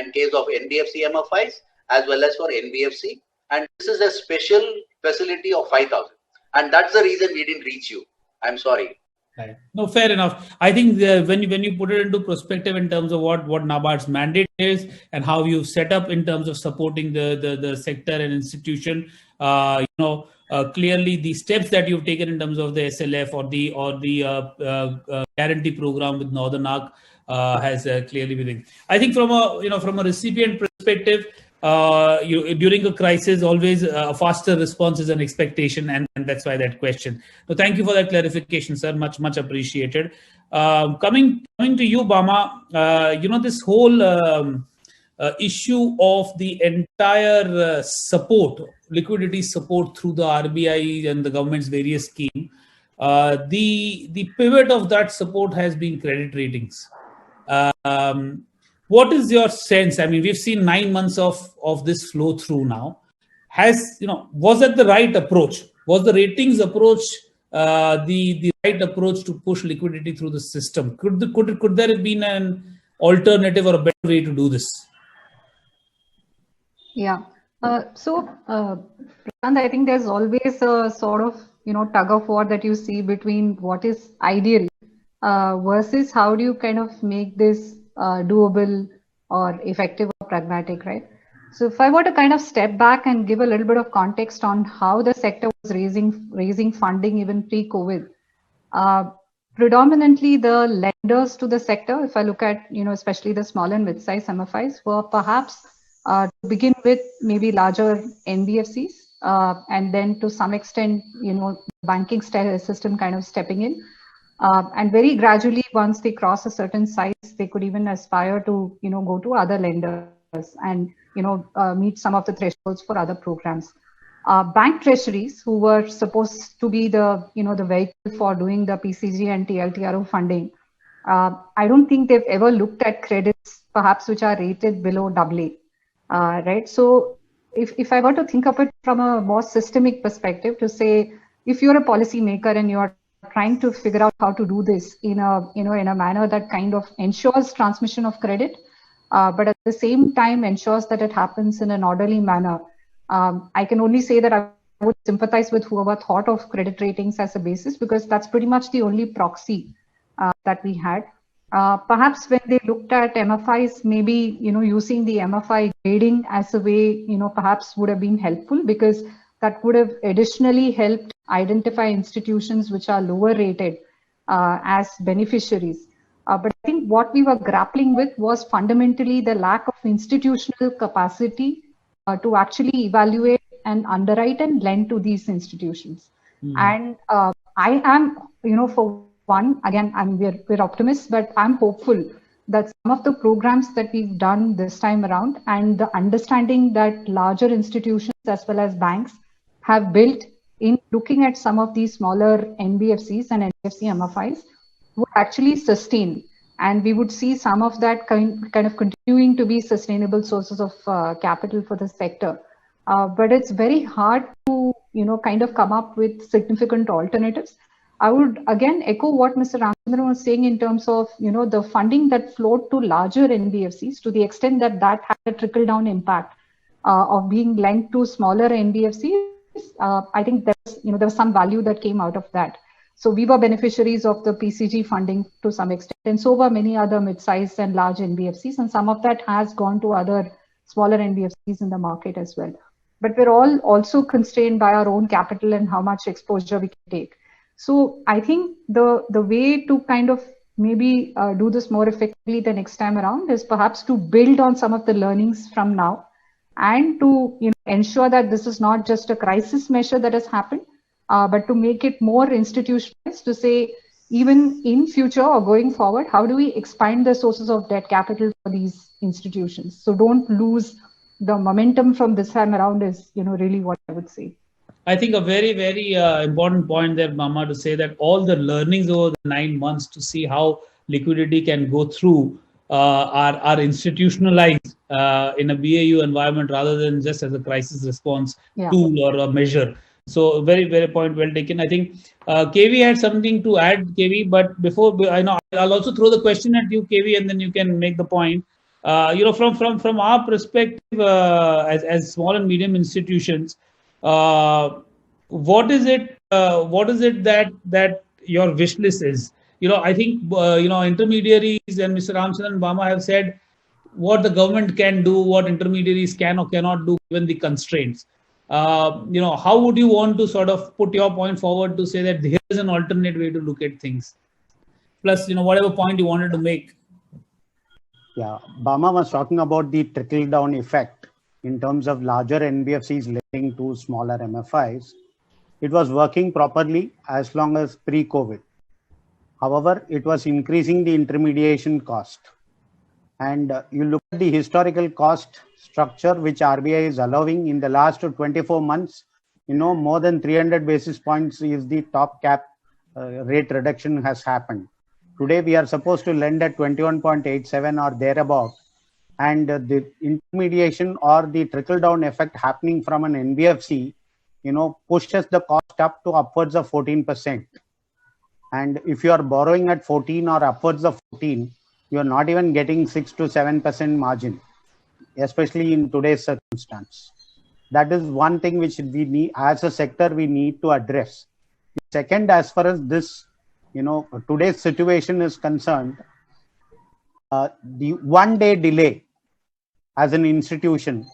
in case of NBFC MFIs as well as for NBFC. And this is a special facility of 5,000. And that's the reason we didn't reach you. I'm sorry. Right. No, fair enough. I think when you put it into perspective in terms of what NABARD's mandate is and how you've set up in terms of supporting the sector and institution, clearly the steps that you've taken in terms of the SLF or the guarantee program with Northern Arc has clearly been. I think from a recipient perspective, during a crisis, always a faster response is an expectation, and that's why that question. So thank you for that clarification, sir. Much appreciated. Coming to you, Bama. This whole issue of the entire liquidity support through the RBI and the government's various schemes. the pivot of that support has been credit ratings. What is your sense? I mean, we've seen 9 months of this flow through now. Was that the right approach? Was the ratings approach the right approach to push liquidity through the system? Could there have been an alternative or a better way to do this? Yeah. Prashant, I think there's always a sort of tug of war that you see between what is ideal versus how do you kind of make this doable or effective or pragmatic, right? So if I were to kind of step back and give a little bit of context on how the sector was raising funding even pre-COVID, predominantly the lenders to the sector, if I look at especially the small and mid-sized MFIs, were perhaps to begin with maybe larger NBFCs, and then to some extent banking system kind of stepping in. And very gradually, once they cross a certain size, they could even aspire to, go to other lenders and, meet some of the thresholds for other programs. Bank treasuries, who were supposed to be the, the vehicle for doing the PCG and TLTRO funding, I don't think they've ever looked at credits, perhaps, which are rated below AA, right? So if I were to think of it from a more systemic perspective, to say, if you're a policymaker and you're trying to figure out how to do this in a manner that kind of ensures transmission of credit, but at the same time ensures that it happens in an orderly manner, I can only say that I would sympathize with whoever thought of credit ratings as a basis, because that's pretty much the only proxy that we had. Perhaps when they looked at MFIs, maybe using the MFI grading as a way, perhaps would have been helpful, because that would have additionally helped identify institutions which are lower rated as beneficiaries. But I think what we were grappling with was fundamentally the lack of institutional capacity to actually evaluate and underwrite and lend to these institutions. And I am, for one, again, we're optimists, but I'm hopeful that some of the programs that we've done this time around and the understanding that larger institutions as well as banks have built in looking at some of these smaller NBFCs and NBFC MFIs would actually sustain. And we would see some of that kind of continuing to be sustainable sources of capital for the sector. But it's very hard to, kind of come up with significant alternatives. I would again echo what Mr. Ramachandran was saying in terms of, the funding that flowed to larger NBFCs, to the extent that that had a trickle-down impact of being lent to smaller NBFCs. I think there was some value that came out of that. So we were beneficiaries of the PCG funding to some extent, and so were many other mid-sized and large NBFCs, and some of that has gone to other smaller NBFCs in the market as well. But we're all also constrained by our own capital and how much exposure we can take. So I think the way to kind of maybe do this more effectively the next time around is perhaps to build on some of the learnings from now, and to ensure that this is not just a crisis measure that has happened, but to make it more institutionalized, to say even in future or going forward, how do we expand the sources of debt capital for these institutions? So don't lose the momentum from this time around is really what I would say. I think a very, very important point there, Mama, to say that all the learnings over the 9 months to see how liquidity can go through are institutionalized in a BAU environment rather than just as a crisis response tool or a measure. So very, very point well taken. I think KV had something to add, KV, but before I'll also throw the question at you, KV, and then you can make the point. From our perspective as small and medium institutions, what is it that your wish list is? I think intermediaries and Mr. Ramachandran and Bama have said what the government can do, what intermediaries can or cannot do given the constraints. How would you want to sort of put your point forward to say that here is an alternate way to look at things? Plus, whatever point you wanted to make. Yeah, Bama was talking about the trickle-down effect in terms of larger NBFCs lending to smaller MFIs. It was working properly as long as pre-COVID. However, it was increasing the intermediation cost. And you look at the historical cost structure which RBI is allowing in the last 24 months, more than 300 basis points is the top cap rate reduction has happened. Today, we are supposed to lend at 21.87 or thereabout. And the intermediation or the trickle down effect happening from an NBFC, pushes the cost up to upwards of 14%. And if you are borrowing at 14 or upwards of 14, you are not even getting 6 to 7% margin, especially in today's circumstance. That is one thing which we need as a sector, we need to address. Second, as far as this, today's situation is concerned, the 1 day delay as an institution,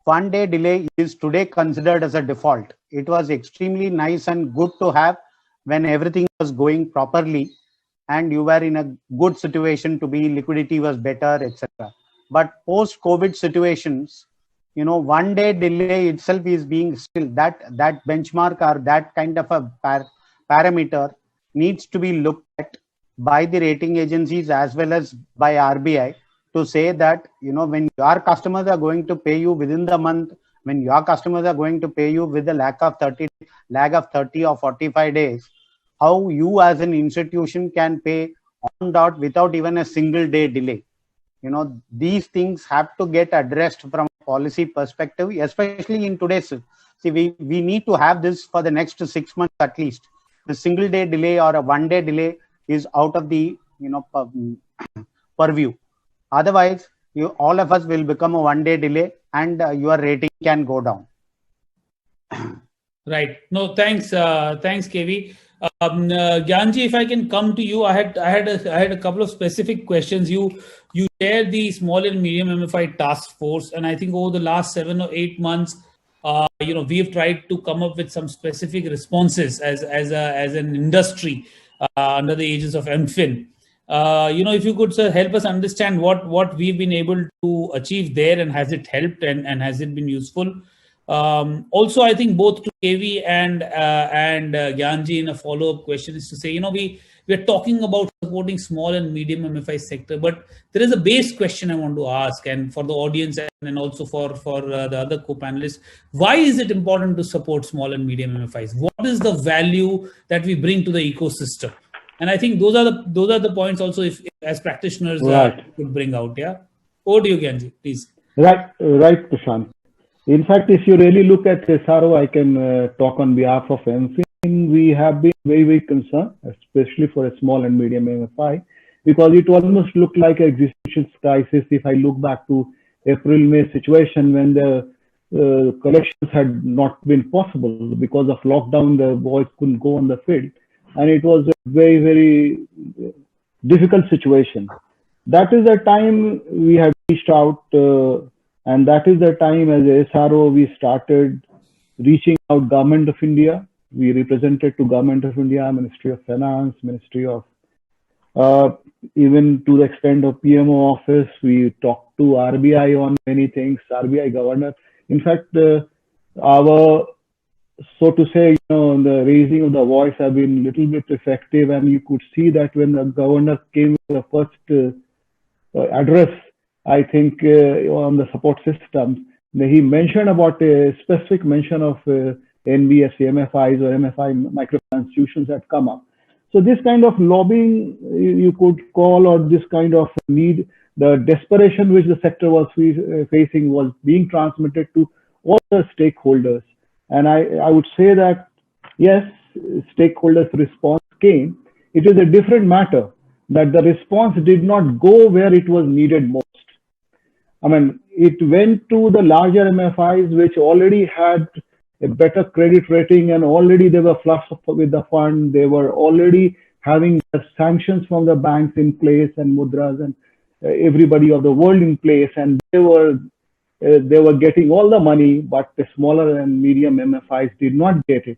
1 day delay is today considered as a default. It was extremely nice and good to have when everything was going properly and you were in a good situation to be, liquidity was better, etc. But post-COVID situations, 1 day delay itself is being still that benchmark or that kind of a parameter needs to be looked at by the rating agencies as well as by RBI to say that, when your customers are going to pay you within the month, when your customers are going to pay you with a lag of 30 or 45 days, how you as an institution can pay on dot without even a single day delay. These things have to get addressed from a policy perspective, especially in today's. See, we need to have this for the next 6 months at least. The single day delay or a 1 day delay is out of the purview. Otherwise, all of us will become a 1 day delay and your rating can go down. Right. No, thanks, KV. Gyanji, if I can come to you, I had a couple of specific questions. You shared the small and medium MFI task force, and I think over the last 7 or 8 months, we have tried to come up with some specific responses as an industry under the aegis of MFIN. If you could, sir, help us understand what we've been able to achieve there, and has it helped and has it been useful? Also, I think both to KV and Gyanji in a follow-up question is to say, we're talking about supporting small and medium MFI sector, but there is a base question I want to ask, and for the audience and also for the other co-panelists, why is it important to support small and medium MFIs? What is the value that we bring to the ecosystem? And I think those are the points also, if as practitioners could bring out. Yeah, over to you, Gyanji, please. Right, Prashant. In fact, if you really look at SRO, I can talk on behalf of MFIN. We have been very, very concerned, especially for a small and medium MFI, because it almost looked like an existential crisis. If I look back to April-May situation when the collections had not been possible because of lockdown, the boys couldn't go on the field, and it was a very, very difficult situation. That is the time we have reached out. And that is the time as a SRO we started reaching out Government of India. We represented to Government of India, Ministry of Finance, Ministry of, even to the extent of PMO office. We talked to RBI on many things, RBI governor. In fact, our, so to say, the raising of the voice have been a little bit effective, and you could see that when the governor came with the first address, I think on the support system, he mentioned about a specific mention of NBFC, MFIs or MFI microfinance institutions that come up. So this kind of lobbying you could call, or this kind of need, the desperation which the sector was facing was being transmitted to all the stakeholders. And I would say that, yes, stakeholders' response came. It is a different matter that the response did not go where it was needed most. I mean, it went to the larger MFIs, which already had a better credit rating, and already they were flush with the fund. They were already having the sanctions from the banks in place, and Mudras and everybody of the world in place, and they were getting all the money, but the smaller and medium MFIs did not get it.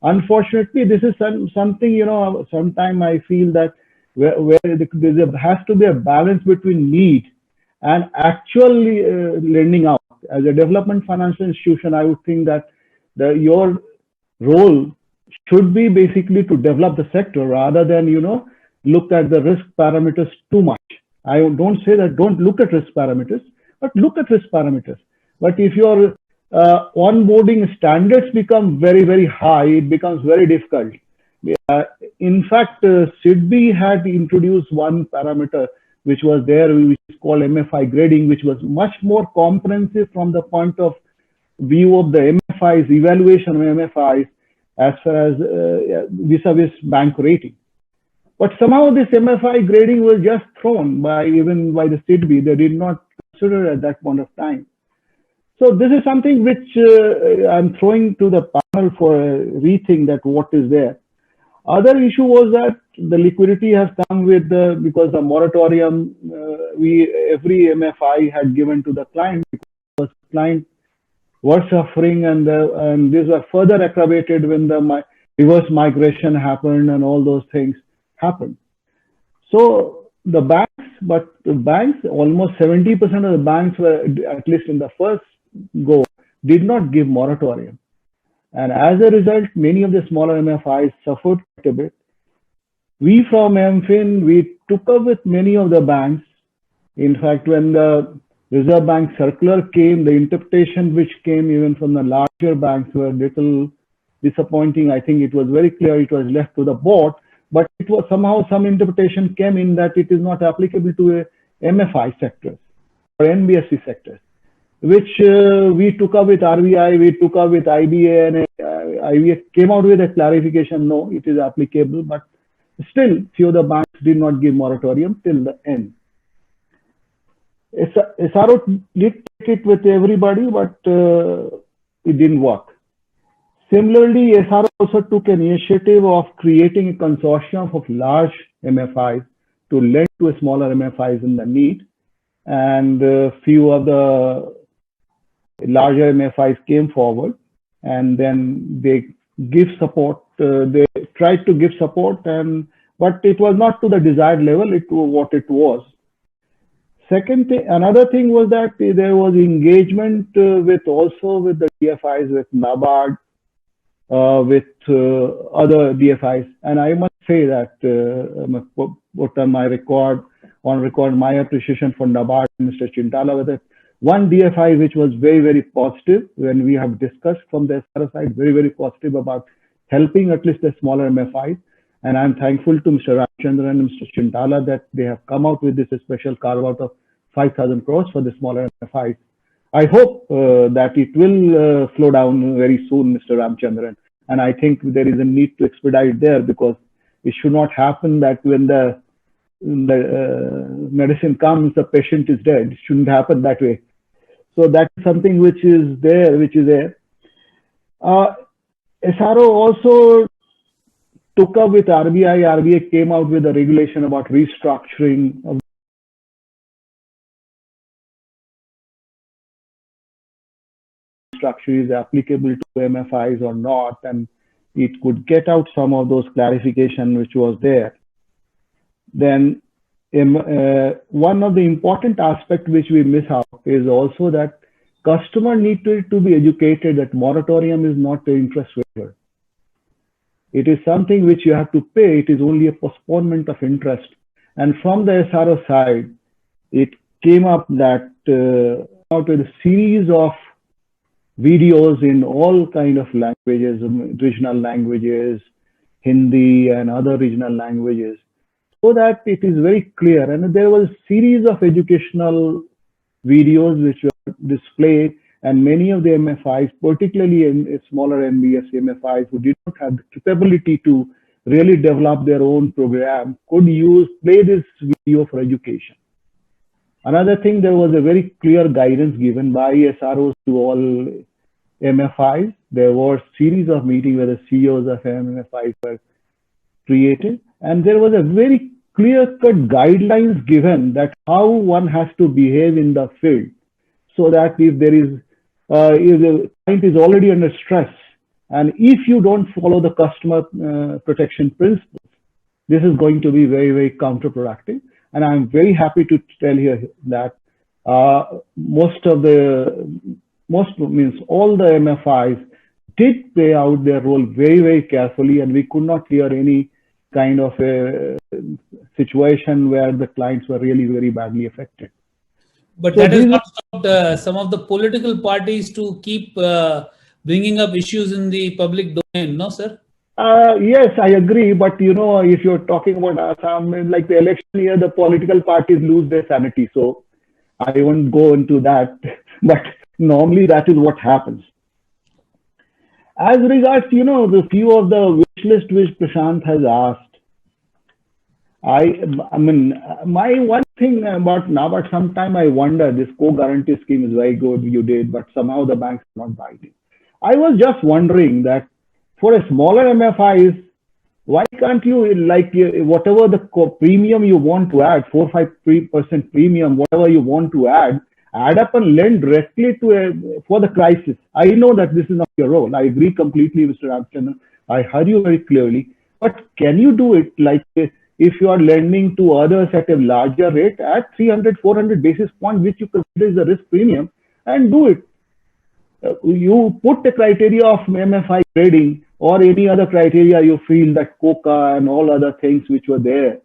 Unfortunately, this is something, sometimes I feel that where there has to be a balance between need and actually lending out. As a development financial institution, I would think that your role should be basically to develop the sector rather than, look at the risk parameters too much. I don't say that don't look at risk parameters, but look at risk parameters. But if your onboarding standards become very, very high, it becomes very difficult. In fact, SIDBI had introduced one parameter which was there, which is called MFI grading, which was much more comprehensive from the point of view of the MFIs, evaluation of MFIs as far as vis-a-vis bank rating. But somehow this MFI grading was just thrown even by the SIDBI. They did not consider at that point of time. So this is something which I'm throwing to the panel for a rethink that what is there. Other issue was that the liquidity has come with because the moratorium every MFI had given to the client because client were suffering and these were further aggravated when the reverse migration happened and all those things happened. So the banks, almost 70% of the banks were, at least in the first go, did not give moratorium. And as a result, many of the smaller MFIs suffered quite a bit. We from MFIN, we took up with many of the banks. In fact, when the Reserve Bank circular came, the interpretation which came even from the larger banks were a little disappointing. I think it was very clear it was left to the board, but it was somehow some interpretation came in that it is not applicable to MFI sectors or NBFC sectors, which we took up with RBI, we took up with IBA, and IBA came out with a clarification, no, it is applicable, but still few of the banks did not give moratorium till the end. SRO did take it with everybody, but it didn't work. Similarly, SRO also took an initiative of creating a consortium of large MFIs to lend to smaller MFIs in the need, and few of the larger MFIs came forward, and then they give support. They tried to give support, but it was not to the desired level. It was what it was. Second thing, another thing was that there was engagement with the DFIs, with NABARD, with other DFIs, and I must say that put on record my appreciation for NABARD and Mr. Chintala with it. One DFI which was very, very positive when we have discussed from the SRO side, very, very positive about helping at least the smaller MFIs. And I'm thankful to Mr. Ramchandran and Mr. Chintala that they have come out with this special carve out of 5,000 crores for the smaller MFIs. I hope that it will slow down very soon, Mr. Ramchandran. And I think there is a need to expedite there because it should not happen that when the medicine comes, the patient is dead. It shouldn't happen that way. So that's something which is there. SRO also took up with RBI. RBI came out with a regulation about restructuring of structure is applicable to MFIs or not, and it could get out some of those clarification which was there. Then one of the important aspects which we miss out is also that customer need to be educated that moratorium is not the interest waiver. It is something which you have to pay. It is only a postponement of interest. And from the SRO side, it came up that out with a series of videos in all kind of languages, regional languages, Hindi and other regional languages, so that it is very clear. And there was a series of educational videos which were displayed, and many of the MFIs, particularly in smaller NBFC MFIs who did not have the capability to really develop their own program, could play this video for education. Another thing, there was a very clear guidance given by SROs to all MFIs. There were a series of meetings where the CEOs of MFIs were created, and there was a very clear-cut guidelines given that how one has to behave in the field, so that if the client is already under stress, and if you don't follow the customer protection principles, this is going to be very, very counterproductive. And I'm very happy to tell here that all the MFIs did play out their role very, very carefully, and we could not hear any kind of a situation where the clients were really very badly affected. But so that has not stopped some of the political parties to keep bringing up issues in the public domain, no, sir? Yes, I agree. But if you're talking about Assam, like the election year, the political parties lose their sanity. So I won't go into that. But normally that is what happens. As regards, the few of the wish list which Prashant has asked, I mean, my one thing about NABARD, sometime I wonder, this co-guarantee scheme is very good, you did, but somehow the banks are not biting. I was just wondering that for a smaller MFIs, why can't you, like, whatever the premium you want to add, 4-5% premium, whatever you want to add up and lend directly to for the crisis. I know that this is not your role. I agree completely, Mr. Ramchandran. I heard you very clearly. But can you do it like if you are lending to others at a larger rate at 300, 400 basis points, which you consider is a risk premium, and do it? You put the criteria of MFI trading or any other criteria you feel that COCA and all other things which were there,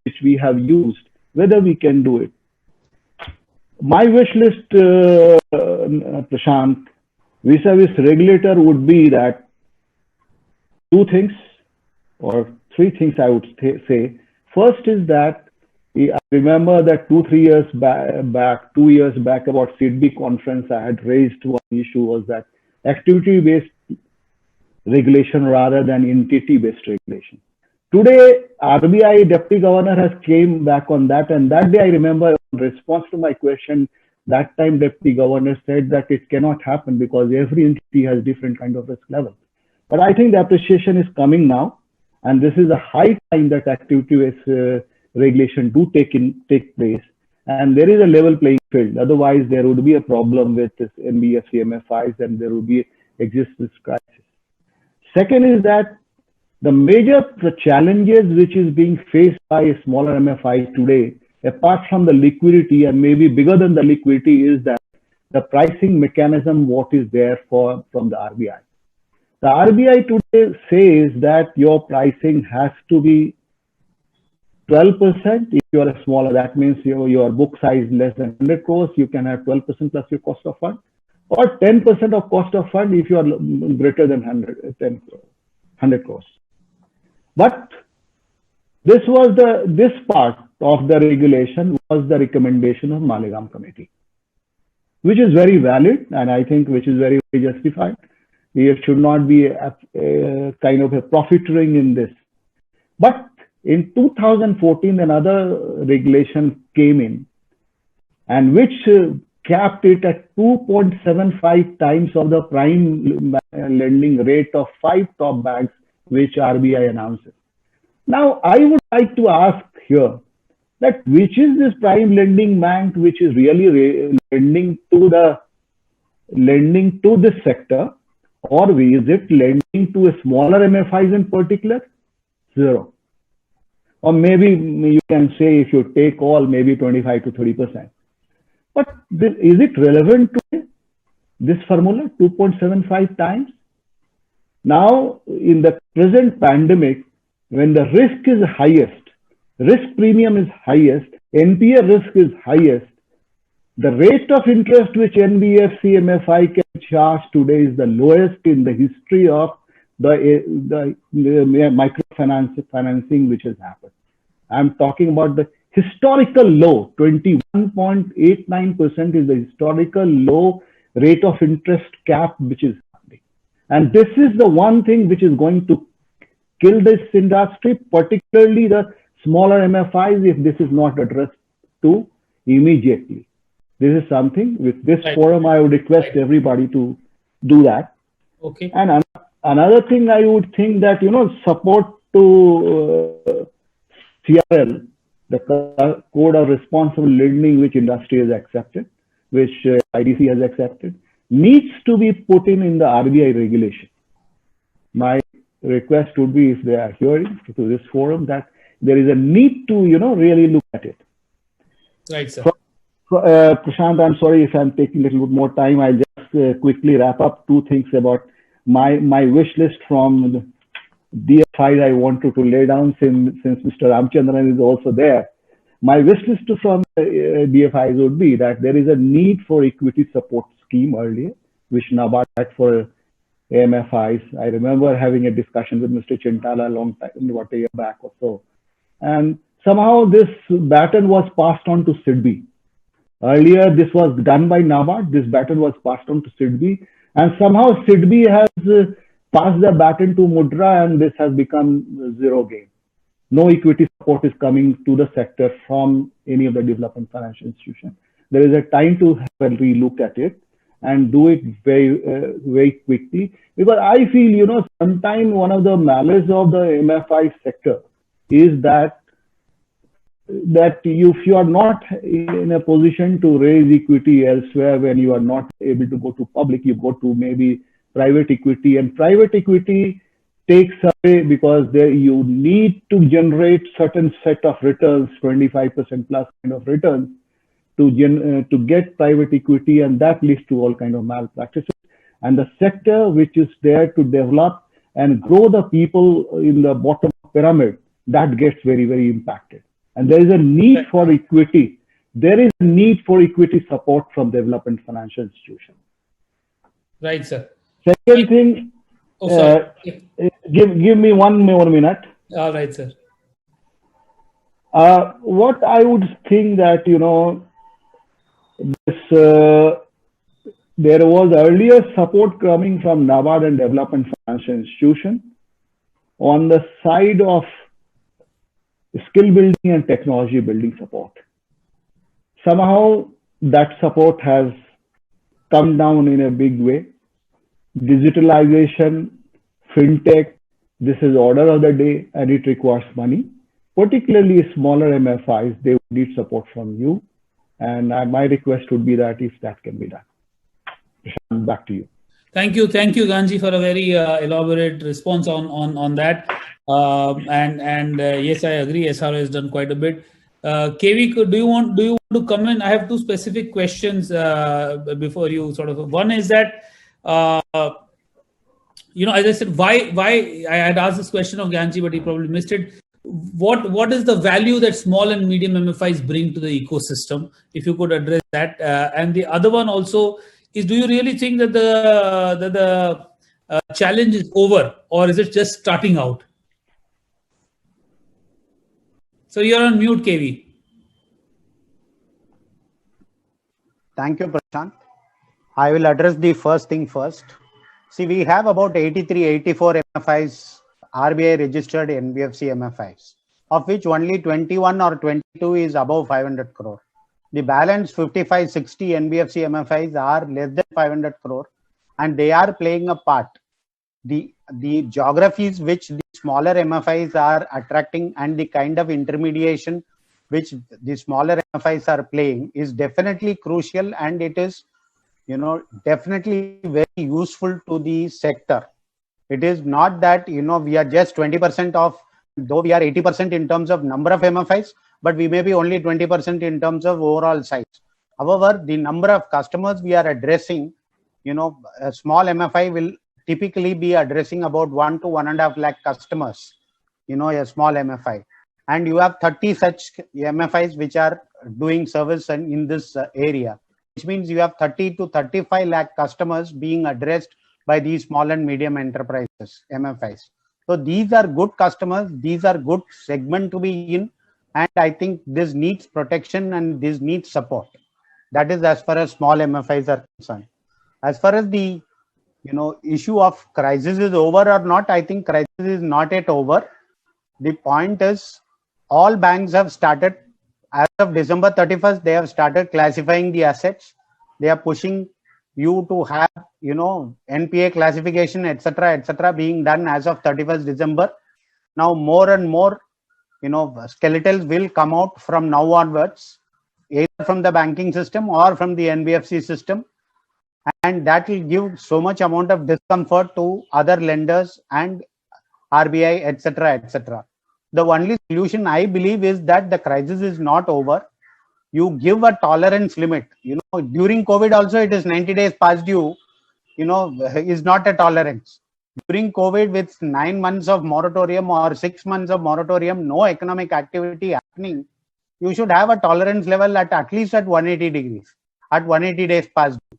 which we have used, whether we can do it. My wish list, Prashant, vis-a-vis regulator would be that 2 things or 3 things I would say. First is that I remember that 2 years back about SIDBI conference, I had raised one issue was that activity-based regulation rather than entity-based regulation. Today, RBI Deputy Governor has came back on that, and that day I remember in response to my question, that time Deputy Governor said that it cannot happen because every entity has different kind of risk level. But I think the appreciation is coming now, and this is a high time that activity-based regulation do take place, and there is a level playing field. Otherwise, there would be a problem with this NBFC MFIs, and there would be existence crisis. Second is that the major challenges which is being faced by a smaller MFI today, apart from the liquidity and maybe bigger than the liquidity, is that the pricing mechanism what is there from the RBI. The RBI today says that your pricing has to be 12%. If you are a smaller, that means your book size less than 100 crores, you can have 12% plus your cost of fund, or 10% of cost of fund if you are greater than 100 crores. But this part of the regulation was the recommendation of Malegaon Committee, which is very valid, and I think which is very, very justified. There should not be a kind of a profiteering in this. But in 2014, another regulation came in, and which capped it at 2.75 times of the prime lending rate of 5 top banks, which RBI announces. Now, I would like to ask here that which is this prime lending bank which is really lending to this sector, or is it lending to a smaller MFIs in particular? Zero. Or maybe you can say if you take all, maybe 25 to 30%. But is it relevant to this formula, 2.75 times? Now, in the present pandemic, when the risk is highest, risk premium is highest, NPA risk is highest, the rate of interest which NBFC MFI can charge today is the lowest in the history of the microfinancing which has happened. I'm talking about the historical low. 21.89% is the historical low rate of interest cap which is happening. And this is the one thing which is going to kill this industry, particularly the smaller MFIs, if this is not addressed to immediately. This is something with this forum, I would request everybody to do that. Okay. And another thing I would think that, support to CRL, the Code of Responsible Lending, which industry has accepted, which IDC has accepted, needs to be put in the RBI regulation. My request would be, if they are hearing to this forum, that there is a need to, really look at it. Right, sir. Prashant, I'm sorry if I'm taking a little bit more time. I'll just quickly wrap up 2 things about my wish list from the DFI I wanted to lay down since Mr. Ramchandran is also there. My wish list from DFIs would be that there is a need for equity support scheme earlier, which NABARD had for AMFIs. I remember having a discussion with Mr. Chintala a long time, about a year back or so. And somehow this baton was passed on to SIDBI. Earlier, this was done by NABARD. This baton was passed on to SIDBI. And somehow SIDBI has passed the baton to Mudra, and this has become zero gain. No equity support is coming to the sector from any of the development financial institutions. There is a time to have a relook at it and do it very quickly. Because I feel, sometimes one of the malice of the MFI sector is that if you are not in a position to raise equity elsewhere, when you are not able to go to public, you go to maybe private equity, and private equity takes away, because there you need to generate certain set of returns, 25% plus kind of returns to get private equity, and that leads to all kind of malpractices. And the sector which is there to develop and grow the people in the bottom pyramid, that gets very, very impacted. And there is a need for equity. There is a need for equity support from development financial institutions. Right, sir. Second thing, give me one more minute. All right, sir. What I would think that, there was earlier support coming from NABARD and development financial institution on the side of skill building and technology building support. Somehow that support has come down in a big way. Digitalization, fintech, this is order of the day, and it requires money. Particularly smaller MFIs, they would need support from you. And my request would be that if that can be done. Back to you. Thank you, Ganji, for a very elaborate response on that. Yes, I agree. SRO has done quite a bit. KV, do you want to come in? I have two specific questions before you sort of. One is that as I said, why I had asked this question of Ganji, but he probably missed it. What is the value that small and medium MFIs bring to the ecosystem? If you could address that. And the other one also is: do you really think that the challenge is over, or is it just starting out? So you're on mute, KV. Thank you, Prashant. I will address the first thing first. See, we have about 83, 84 MFIs, RBI registered NBFC MFIs, of which only 21 or 22 is above 500 crore. The balance 55, 60 NBFC MFIs are less than 500 crore, and they are playing a part. The geographies which the smaller MFIs are attracting and the kind of intermediation which the smaller MFIs are playing is definitely crucial, and it is, definitely very useful to the sector. It is not that, we are just 20% of, though we are 80% in terms of number of MFIs, but we may be only 20% in terms of overall size. However, the number of customers we are addressing, a small MFI will typically be addressing about 1 to 1.5 lakh customers, a small MFI. And you have 30 such MFIs which are doing service in this area, which means you have 30 to 35 lakh customers being addressed by these small and medium enterprises, MFIs. So these are good customers, these are good segment to be in, and I think this needs protection and this needs support. That is as far as small MFIs are concerned. As far as the issue of crisis is over or not, I think crisis is not yet over. The point is, all banks have started, as of December 31st, they have started classifying the assets. They are pushing you to have, NPA classification, etc., being done as of 31st December. Now, more and more, skeletons will come out from now onwards, either from the banking system or from the NBFC system. And that will give so much amount of discomfort to other lenders and RBI, etc. The only solution, I believe, is that the crisis is not over. You give a tolerance limit. During COVID also, it is 90 days past due, is not a tolerance. During COVID, with 9 months of moratorium or 6 months of moratorium, no economic activity happening, you should have a tolerance level at least at 180 degrees, at 180 days past due.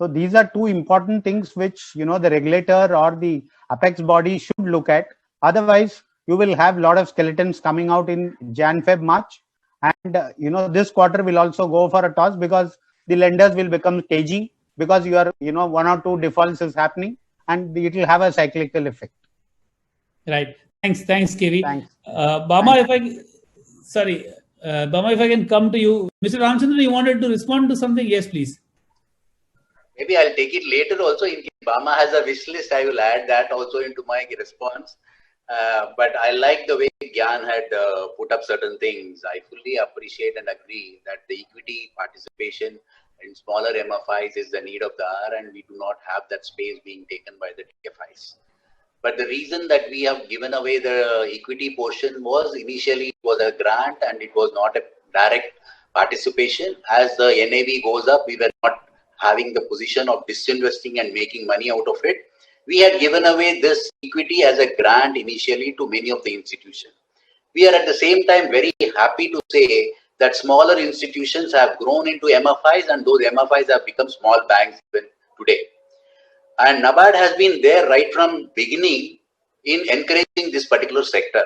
So these are two important things which, the regulator or the apex body should look at. Otherwise, you will have a lot of skeletons coming out in Jan, Feb, March. And, this quarter will also go for a toss because the lenders will become cagey because you are, one or two defaults is happening and it will have a cyclical effect. Right. Thanks, KV. Thanks. Bama, Bama, if I can come to you. Mr. Ramchandran, you wanted to respond to something? Yes, please. Maybe I'll take it later also. In case Bama has a wish list, I will add that also into my response. But I like the way Gyan had put up certain things. I fully appreciate and agree that the equity participation in smaller MFIs is the need of the hour, and we do not have that space being taken by the TFIs. But the reason that we have given away the equity portion was initially it was a grant and it was not a direct participation. As the NAV goes up, we were not having the position of disinvesting and making money out of it. We had given away this equity as a grant initially to many of the institutions. We are at the same time very happy to say that smaller institutions have grown into MFIs and those MFIs have become small banks even today. And NABARD has been there right from beginning in encouraging this particular sector.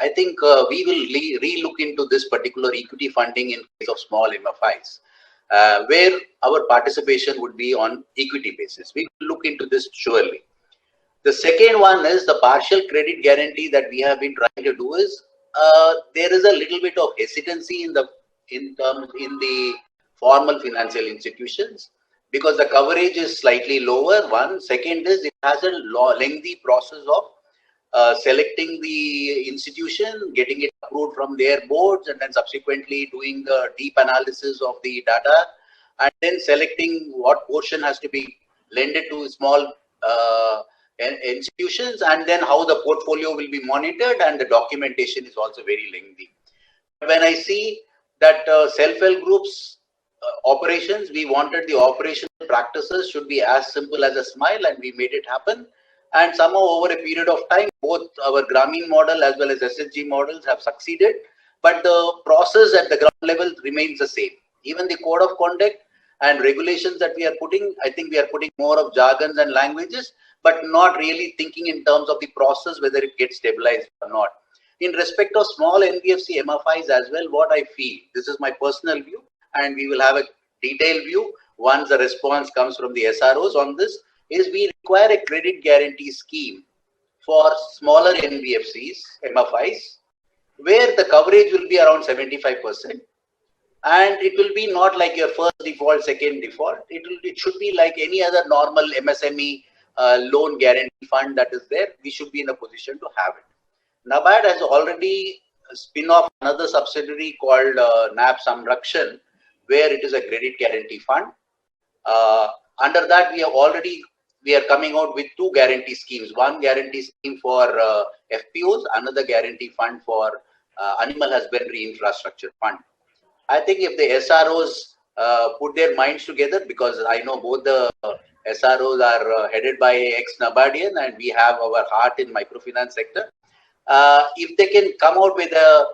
I think we will re-look into this particular equity funding in case of small MFIs, where our participation would be on equity basis. We will look into this surely. The second one is the partial credit guarantee that we have been trying to do is there is a little bit of hesitancy in the formal financial institutions because the coverage is slightly lower. One. Second is it has a lengthy process of selecting the institution, getting it approved from their boards, and then subsequently doing the deep analysis of the data, and then selecting what portion has to be lended to small institutions, and then how the portfolio will be monitored, and the documentation is also very lengthy. When I see that self-help groups operations, we wanted the operational practices should be as simple as a smile, and we made it happen. And somehow over a period of time, both our Grameen model as well as SHG models have succeeded, but the process at the ground level remains the same. Even the code of conduct and regulations that we are putting, I think we are putting more of jargons and languages, but not really thinking in terms of the process, whether it gets stabilized or not. In respect of small NBFC MFIs as well, what I feel, this is my personal view, and we will have a detailed view once the response comes from the SROs on this, is we require a credit guarantee scheme for smaller NBFCs, MFIs, where the coverage will be around 75%. And it will be not like your first default, second default. It should be like any other normal MSME loan guarantee fund that is there. We should be in a position to have it. NABARD has already spin off another subsidiary called NAB Samrakshan, where it is a credit guarantee fund. Under that, we are coming out with two guarantee schemes. One guarantee scheme for FPOs, another guarantee fund for Animal Husbandry Infrastructure Fund. I think if the SROs put their minds together, because I know both the SROs are headed by ex-NABARDian and we have our heart in microfinance sector, if they can come out with a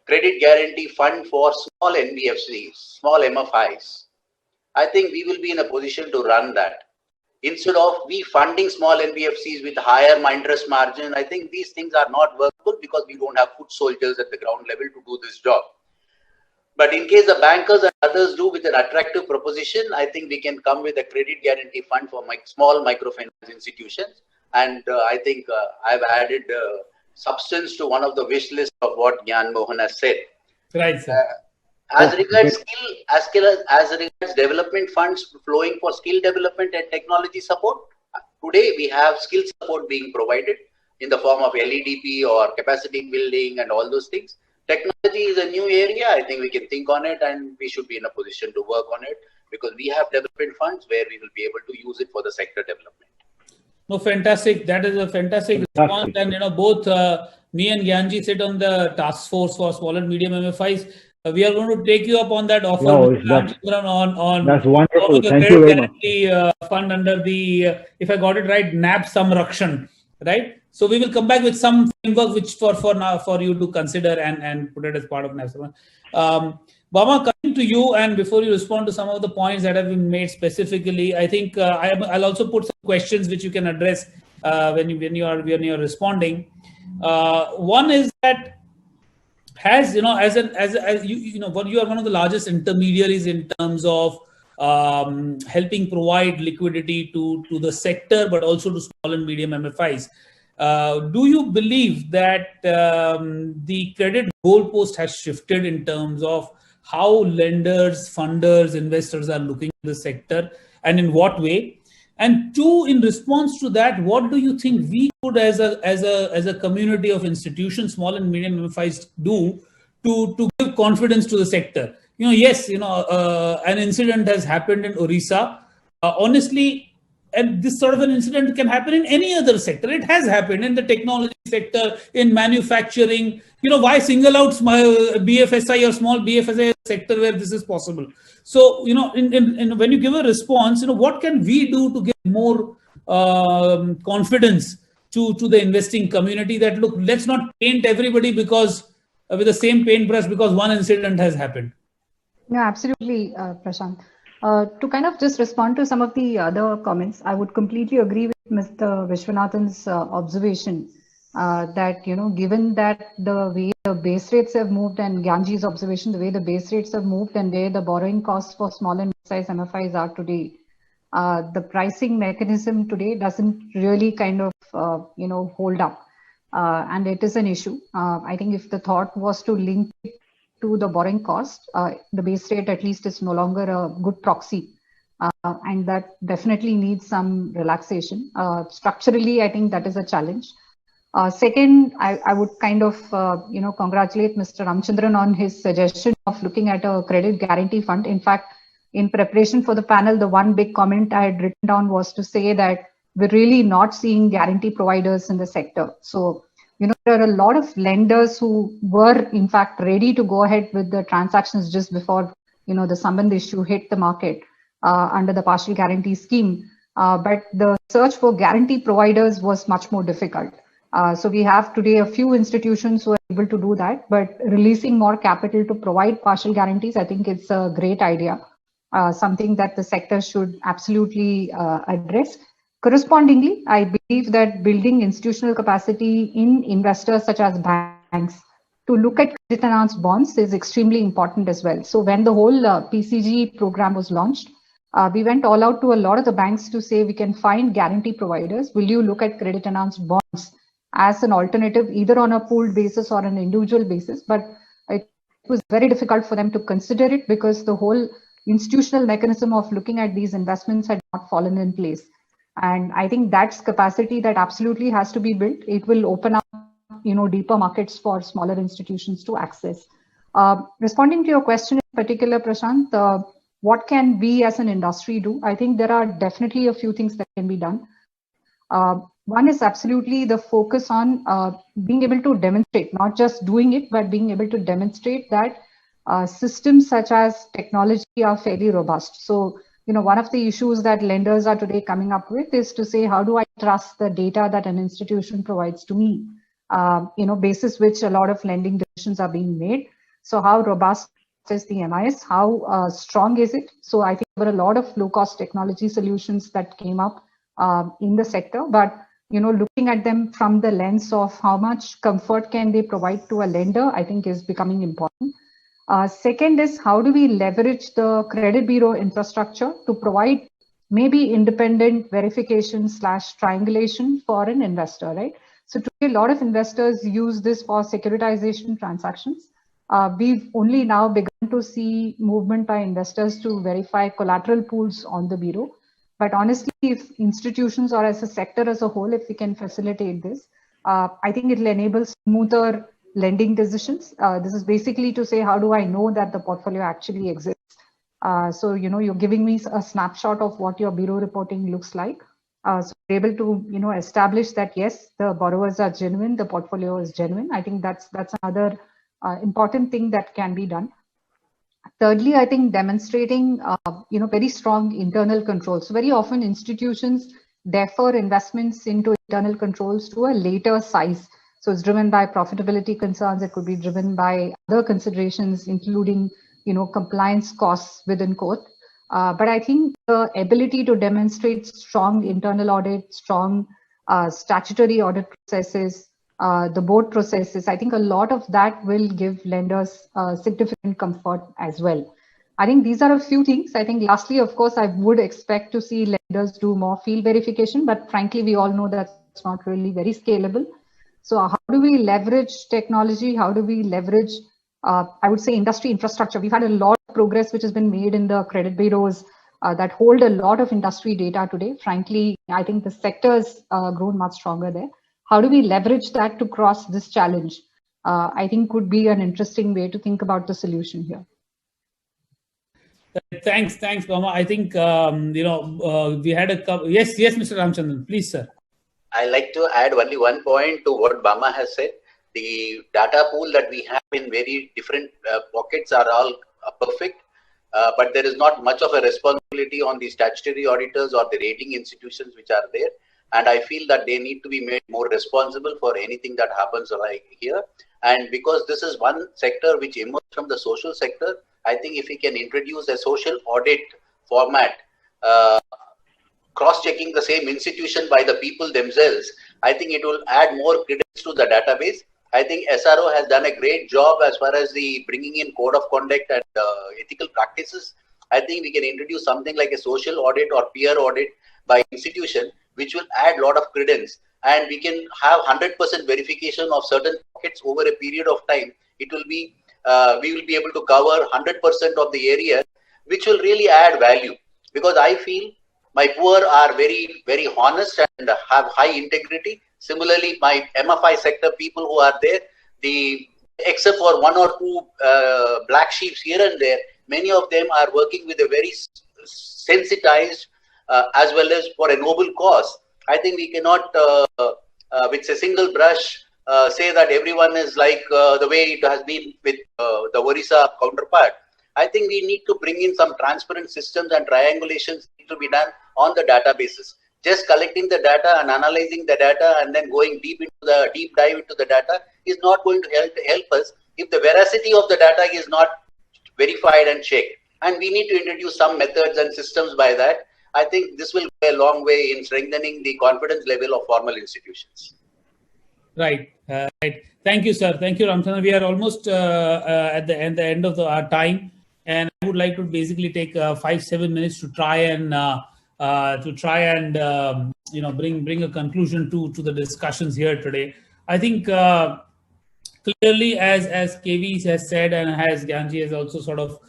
credit guarantee fund for small NBFCs, small MFIs, I think we will be in a position to run that. Instead of we funding small NBFCs with higher interest margin, I think these things are not workable because we don't have foot soldiers at the ground level to do this job. But in case the bankers and others do with an attractive proposition, I think we can come with a credit guarantee fund for small microfinance institutions. And I think I've added substance to one of the wish list of what Gyan Mohan has said. Right, sir. As regards development funds flowing for skill development and technology support, today we have skill support being provided in the form of LEDP or capacity building and all those things. Technology is a new area. I think we can think on it and we should be in a position to work on it because we have development funds where we will be able to use it for the sector development. No, fantastic. That is a fantastic response. And, both me and Gyanji sit on the task force for small and medium MFIs. We are going to take you up on that offer. No, that's wonderful. Thank you very much. Fund under the, if I got it right, NAB Samrakshan, right? So we will come back with some framework which for now for you to consider and put it as part of NAB Samrakshan. Bama, coming to you, and before you respond to some of the points that have been made specifically, I think I'll also put some questions which you can address when you're responding. One is that as you, what you are one of the largest intermediaries in terms of helping provide liquidity to the sector, but also to small and medium MFIs. Do you believe that the credit goalpost has shifted in terms of how lenders, funders, investors are looking at the sector, and in what way? And two, in response to that, what do you think we could, as a community of institutions, small and medium MFIs, do to give confidence to the sector? Yes, an incident has happened in Orissa. Honestly, and this sort of an incident can happen in any other sector. It has happened in the technology sector, in manufacturing. Why single out BFSI or small BFSI sector where this is possible? So, when you give a response, what can we do to give more confidence to the investing community that, look, let's not paint everybody because with the same paintbrush because one incident has happened? Yeah, absolutely, Prashant. To kind of just respond to some of the other comments, I would completely agree with Mr. Vishwanathan's observation that, given that the way the base rates have moved, and Gyanji's observation, the way the base rates have moved and where the borrowing costs for small and mid-sized MFIs are today, the pricing mechanism today doesn't really kind of, hold up. And it is an issue. I think if the thought was to link it to the borrowing cost, the base rate at least is no longer a good proxy, and that definitely needs some relaxation. Structurally, I think that is a challenge. Second, I would kind of congratulate Mr. Ramchandran on his suggestion of looking at a credit guarantee fund. In fact, in preparation for the panel, the one big comment I had written down was to say that we're really not seeing guarantee providers in the sector. So, there are a lot of lenders who were in fact ready to go ahead with the transactions just before, the Sambandh issue hit the market under the partial guarantee scheme. But the search for guarantee providers was much more difficult. So we have today a few institutions who are able to do that, but releasing more capital to provide partial guarantees, I think it's a great idea, something that the sector should absolutely address. Correspondingly, I believe that building institutional capacity in investors such as banks to look at credit enhanced bonds is extremely important as well. So when the whole PCG program was launched, we went all out to a lot of the banks to say we can find guarantee providers. Will you look at credit enhanced bonds as an alternative, either on a pooled basis or an individual basis? But it was very difficult for them to consider it because the whole institutional mechanism of looking at these investments had not fallen in place. And I think that's capacity that absolutely has to be built. It will open up, deeper markets for smaller institutions to access. Responding to your question in particular, Prashant, what can we as an industry do? I think there are definitely a few things that can be done. One is absolutely the focus on being able to demonstrate, not just doing it, but being able to demonstrate that systems such as technology are fairly robust. So, one of the issues that lenders are today coming up with is to say, how do I trust the data that an institution provides to me? Basis which a lot of lending decisions are being made. So how robust is the MIS? How strong is it? So I think there were a lot of low-cost technology solutions that came up in the sector, but looking at them from the lens of how much comfort can they provide to a lender, I think is becoming important. Second is, how do we leverage the credit bureau infrastructure to provide maybe independent verification / triangulation for an investor, right? So today, a lot of investors use this for securitization transactions. We've only now begun to see movement by investors to verify collateral pools on the bureau. But honestly, if institutions or as a sector as a whole, if we can facilitate this, I think it will enable smoother lending decisions. This is basically to say, how do I know that the portfolio actually exists? So, you're giving me a snapshot of what your bureau reporting looks like. So we're able to, establish that, yes, the borrowers are genuine, the portfolio is genuine. I think that's another important thing that can be done. Thirdly, I think demonstrating, very strong internal controls. So very often institutions defer investments into internal controls to a later size. So it's driven by profitability concerns. It could be driven by other considerations, including compliance costs within quote. But I think the ability to demonstrate strong internal audit, strong statutory audit processes, the board processes, I think a lot of that will give lenders significant comfort as well. I think these are a few things. I think lastly, of course, I would expect to see lenders do more field verification, but frankly, we all know that's not really very scalable. So how do we leverage technology? How do we leverage, I would say, industry infrastructure? We've had a lot of progress which has been made in the credit bureaus that hold a lot of industry data today. Frankly, I think the sector's grown much stronger there. How do we leverage that to cross this challenge? I think could be an interesting way to think about the solution here. Thanks, Bama. I think we had a couple. Yes, Mr. Ramchandran, please, sir. I like to add only one point to what Bama has said. The data pool that we have in very different pockets are all perfect, but there is not much of a responsibility on the statutory auditors or the rating institutions which are there. And I feel that they need to be made more responsible for anything that happens right here. And because this is one sector which emerged from the social sector, I think if we can introduce a social audit format, cross-checking the same institution by the people themselves, I think it will add more credence to the database. I think SRO has done a great job as far as the bringing in code of conduct and ethical practices. I think we can introduce something like a social audit or peer audit by institution, which will add a lot of credence, and we can have 100% verification of certain pockets over a period of time. It will be, we will be able to cover 100% of the area, which will really add value, because I feel my poor are very, very honest and have high integrity. Similarly, my MFI sector people who are there, except for one or two black sheeps here and there, many of them are working with a very sensitized as well as for a noble cause. I think we cannot, with a single brush, say that everyone is like the way it has been with the Orissa counterpart. I think we need to bring in some transparent systems, and triangulations need to be done on the databases. Just collecting the data and analyzing the data and then going deep dive into the data is not going to help us if the veracity of the data is not verified and checked. And we need to introduce some methods and systems by that. I think this will go a long way in strengthening the confidence level of formal institutions. Right. Right. Thank you, sir. Thank you, Ramchandran. We are almost at the end of our time, and I would like to basically take 5-7 minutes to try and bring a conclusion to the discussions here today. I think clearly, as KV has said, and as Gyanji has also sort of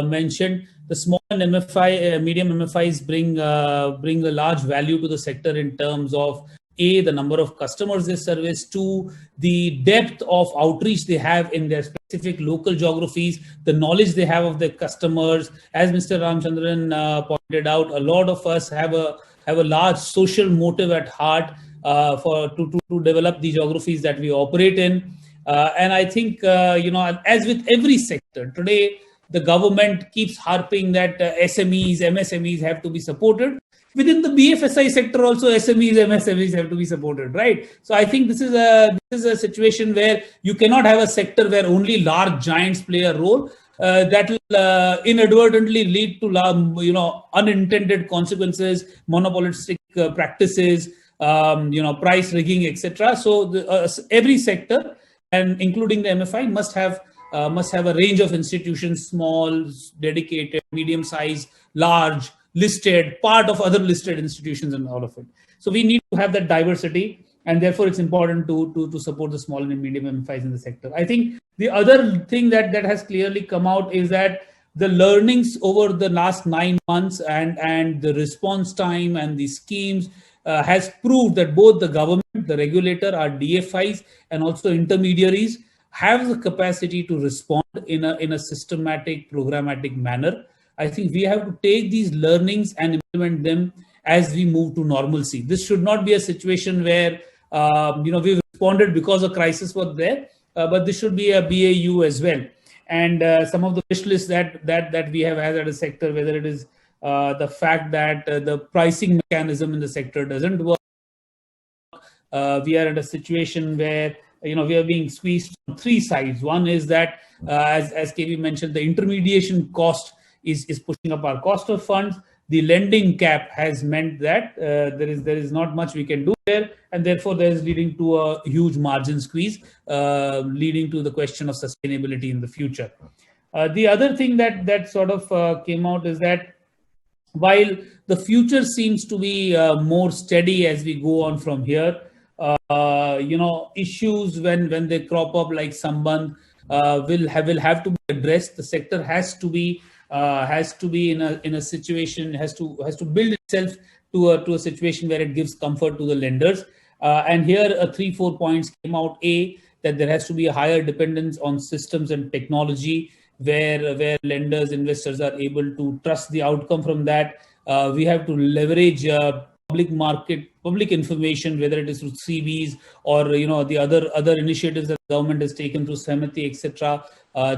mentioned, the small and medium MFIs bring a large value to the sector in terms of A, the number of customers they service, 2, the depth of outreach they have in their specific local geographies, the knowledge they have of their customers. As Mr. Ramchandran pointed out, a lot of us have a large social motive at heart to develop the geographies that we operate in. And I think, as with every sector today, the government keeps harping that SMEs, MSMEs have to be supported. Within the BFSI sector also, SMEs, MSMEs have to be supported, right? So I think this is a situation where you cannot have a sector where only large giants play a role. That will inadvertently lead to unintended consequences, monopolistic practices, price rigging, etc. So every sector, and including the MFI, must have a range of institutions: small, dedicated, medium-sized, large, listed, part of other listed institutions, and all of it. So we need to have that diversity, and therefore it's important to support the small and medium MFIs in the sector. I think the other thing that has clearly come out is that the learnings over the last 9 months and the response time and the schemes has proved that both the government, the regulator, our DFIs, and also intermediaries have the capacity to respond in a systematic, programmatic manner. I think we have to take these learnings and implement them as we move to normalcy. This should not be a situation where we've responded because a crisis was there, but this should be a BAU as well. And some of the wish lists that we have as a sector, whether it is the fact that the pricing mechanism in the sector doesn't work, we are in a situation where we are being squeezed from three sides. One is that, as KV mentioned, the intermediation cost is pushing up our cost of funds. The lending cap has meant that there is not much we can do there, and therefore there is leading to a huge margin squeeze, leading to the question of sustainability in the future. The other thing that sort of came out is that while the future seems to be more steady as we go on from here, issues when they crop up like Sambandh will have to be addressed. The sector has to be in a situation, has to build itself to a situation where it gives comfort to the lenders. And here 3-4 points came out. A, that there has to be a higher dependence on systems and technology, where lenders, investors are able to trust the outcome from that. We have to leverage public information, whether it is through CVs or the other initiatives that the government has taken through Samiti, etc.,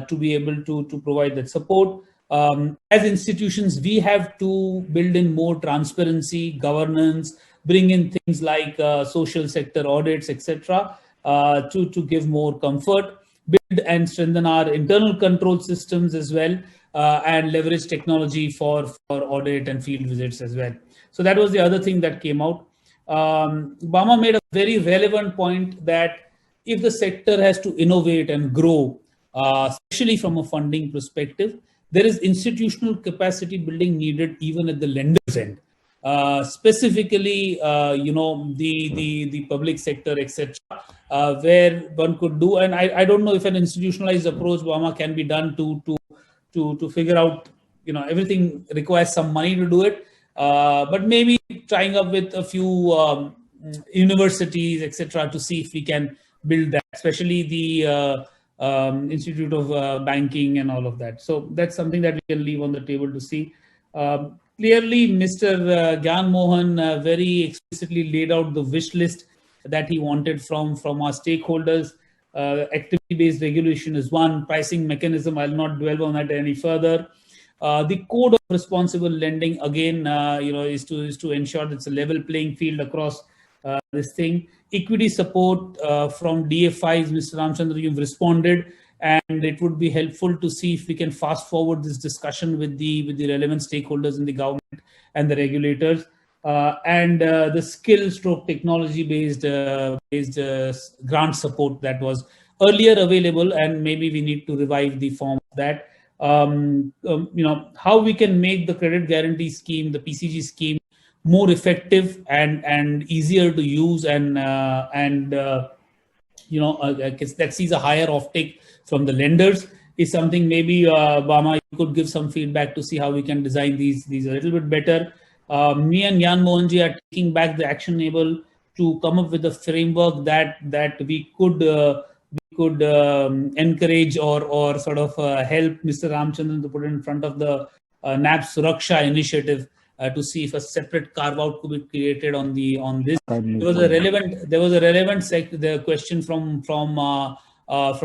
to be able to provide that support. As institutions, we have to build in more transparency, governance, bring in things like social sector audits, etc., to give more comfort. Build and strengthen our internal control systems as well, and leverage technology for audit and field visits as well. So that was the other thing that came out. Bama made a very relevant point that if the sector has to innovate and grow, especially from a funding perspective, there is institutional capacity building needed even at the lender's end. Specifically, the public sector, etc., where one could do, and I don't know if an institutionalized approach, Bama, can be done to figure out, everything requires some money to do it, but maybe trying up with a few universities, etc., to see if we can build that, especially the Institute of Banking and all of that. So that's something that we can leave on the table to see. Clearly, Mr. Gyan Mohan very explicitly laid out the wish list that he wanted from our stakeholders. Activity-based regulation is one. Pricing mechanism, I'll not dwell on that any further. The code of responsible lending, again, is to ensure that it's a level playing field across this thing. Equity support from DFIs, Mr. Ramchandra, you've responded, and it would be helpful to see if we can fast forward this discussion with the relevant stakeholders in the government and the regulators. And the skill-stroke technology-based grant support that was earlier available, and maybe we need to revive the form of that. How we can make the credit guarantee scheme, the PCG scheme, more effective and easier to use, and that sees a higher offtake from the lenders is something maybe Bama, you could give some feedback to see how we can design these a little bit better. Me and Gyan Mohanji are taking back the action able to come up with a framework that we could encourage or sort of help Mr. Ramchandran to put in front of the NAB Suraksha initiative to see if a separate carve out could be created on this. There was a relevant the question from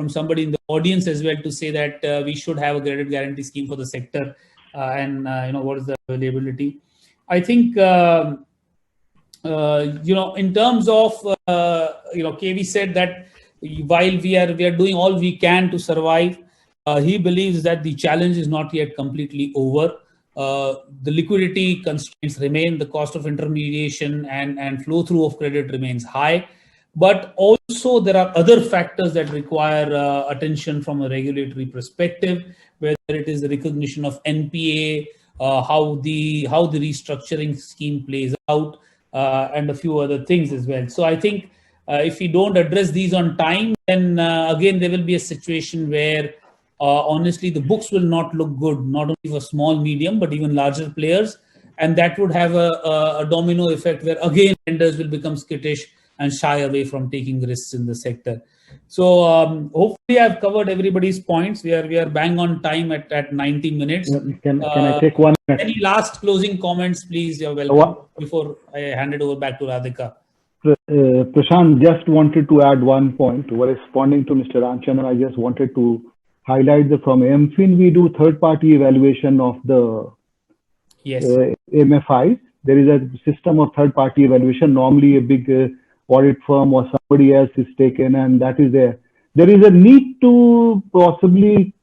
somebody in the audience as well to say that we should have a credit guarantee scheme for the sector, and what is the availability. I think in terms of KV said that while we are doing all we can to survive, he believes that the challenge is not yet completely over. The liquidity constraints remain, the cost of intermediation and flow through of credit remains high, but also there are other factors that require attention from a regulatory perspective, whether it is the recognition of NPA, how the restructuring scheme plays out, and a few other things as well. So I think if we don't address these on time, then again there will be a situation where honestly the books will not look good, not only for small, medium, but even larger players, and that would have a domino effect where again lenders will become skittish and shy away from taking risks in the sector. So hopefully I've covered everybody's points. We are bang on time at 90 minutes. Can I take one minute? Any last closing comments, please? You're welcome. Before I hand it over back to Radhika. Prashant, just wanted to add one point. While responding to Mr. Ramchandran, I just wanted to highlight that from MFIN, we do third-party evaluation of the MFIs. There is a system of third-party evaluation. Normally, a big audit firm or somebody else is taken, and that is there. There is a need to possibly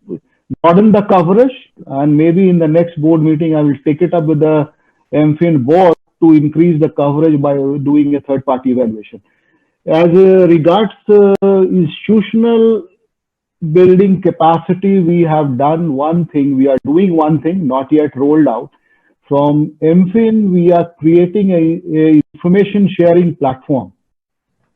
broaden the coverage, and maybe in the next board meeting, I will take it up with the MFIN board to increase the coverage by doing a third-party evaluation. As regards institutional building capacity, we have done one thing. We are doing one thing, not yet rolled out. From MFIN, we are creating a information sharing platform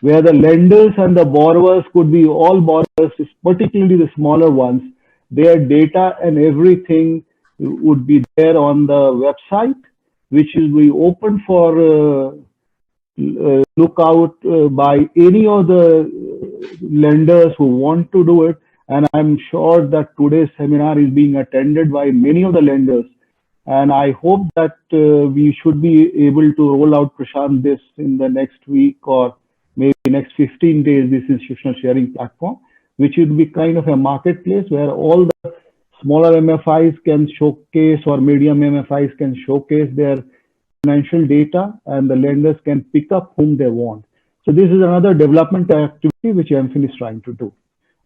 where the lenders and the borrowers could be all borrowers, particularly the smaller ones. Their data and everything would be there on the website, which will be open for look out by any of the lenders who want to do it. And I'm sure that today's seminar is being attended by many of the lenders. And I hope that we should be able to roll out, Prashant, this in the next week or maybe next 15 days, this institutional sharing platform, which would be kind of a marketplace where all the smaller MFIs can showcase or medium MFIs can showcase their financial data, and the lenders can pick up whom they want. So this is another development activity which MFIN is trying to do.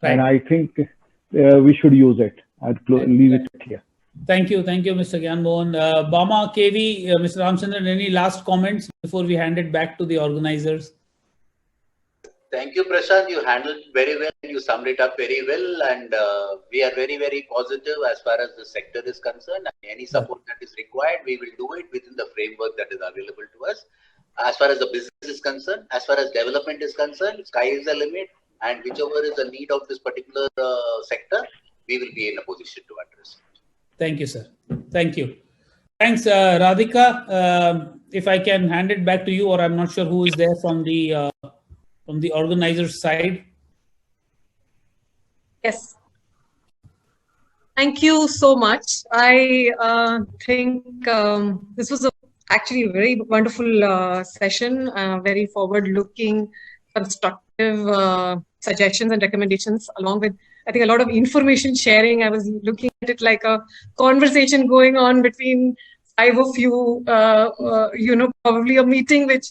Right. And I think we should use it. I'd leave it here. Thank you, Mr. Gyan Mohan. Bama, KV, Mr. Ramchandran, any last comments before we hand it back to the organizers? Thank you, Prashant. You handled it very well. You summed it up very well. And we are very, very positive as far as the sector is concerned. Any support that is required, we will do it within the framework that is available to us. As far as the business is concerned, as far as development is concerned, sky is the limit. And whichever is the need of this particular sector, we will be in a position to address it. Thank you, sir. Thank you. Thanks, Radhika. If I can hand it back to you, or I'm not sure who is there from the organizer's side. Yes. Thank you so much. I think this was actually a very wonderful session, very forward-looking, constructive suggestions and recommendations, along with, I think, a lot of information sharing. I was looking at it like a conversation going on between five of you, probably a meeting which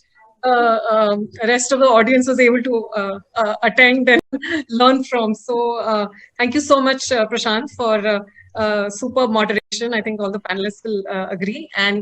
rest of the audience was able to attend and learn from. So thank you so much, Prashant, for superb moderation. I think all the panelists will agree. And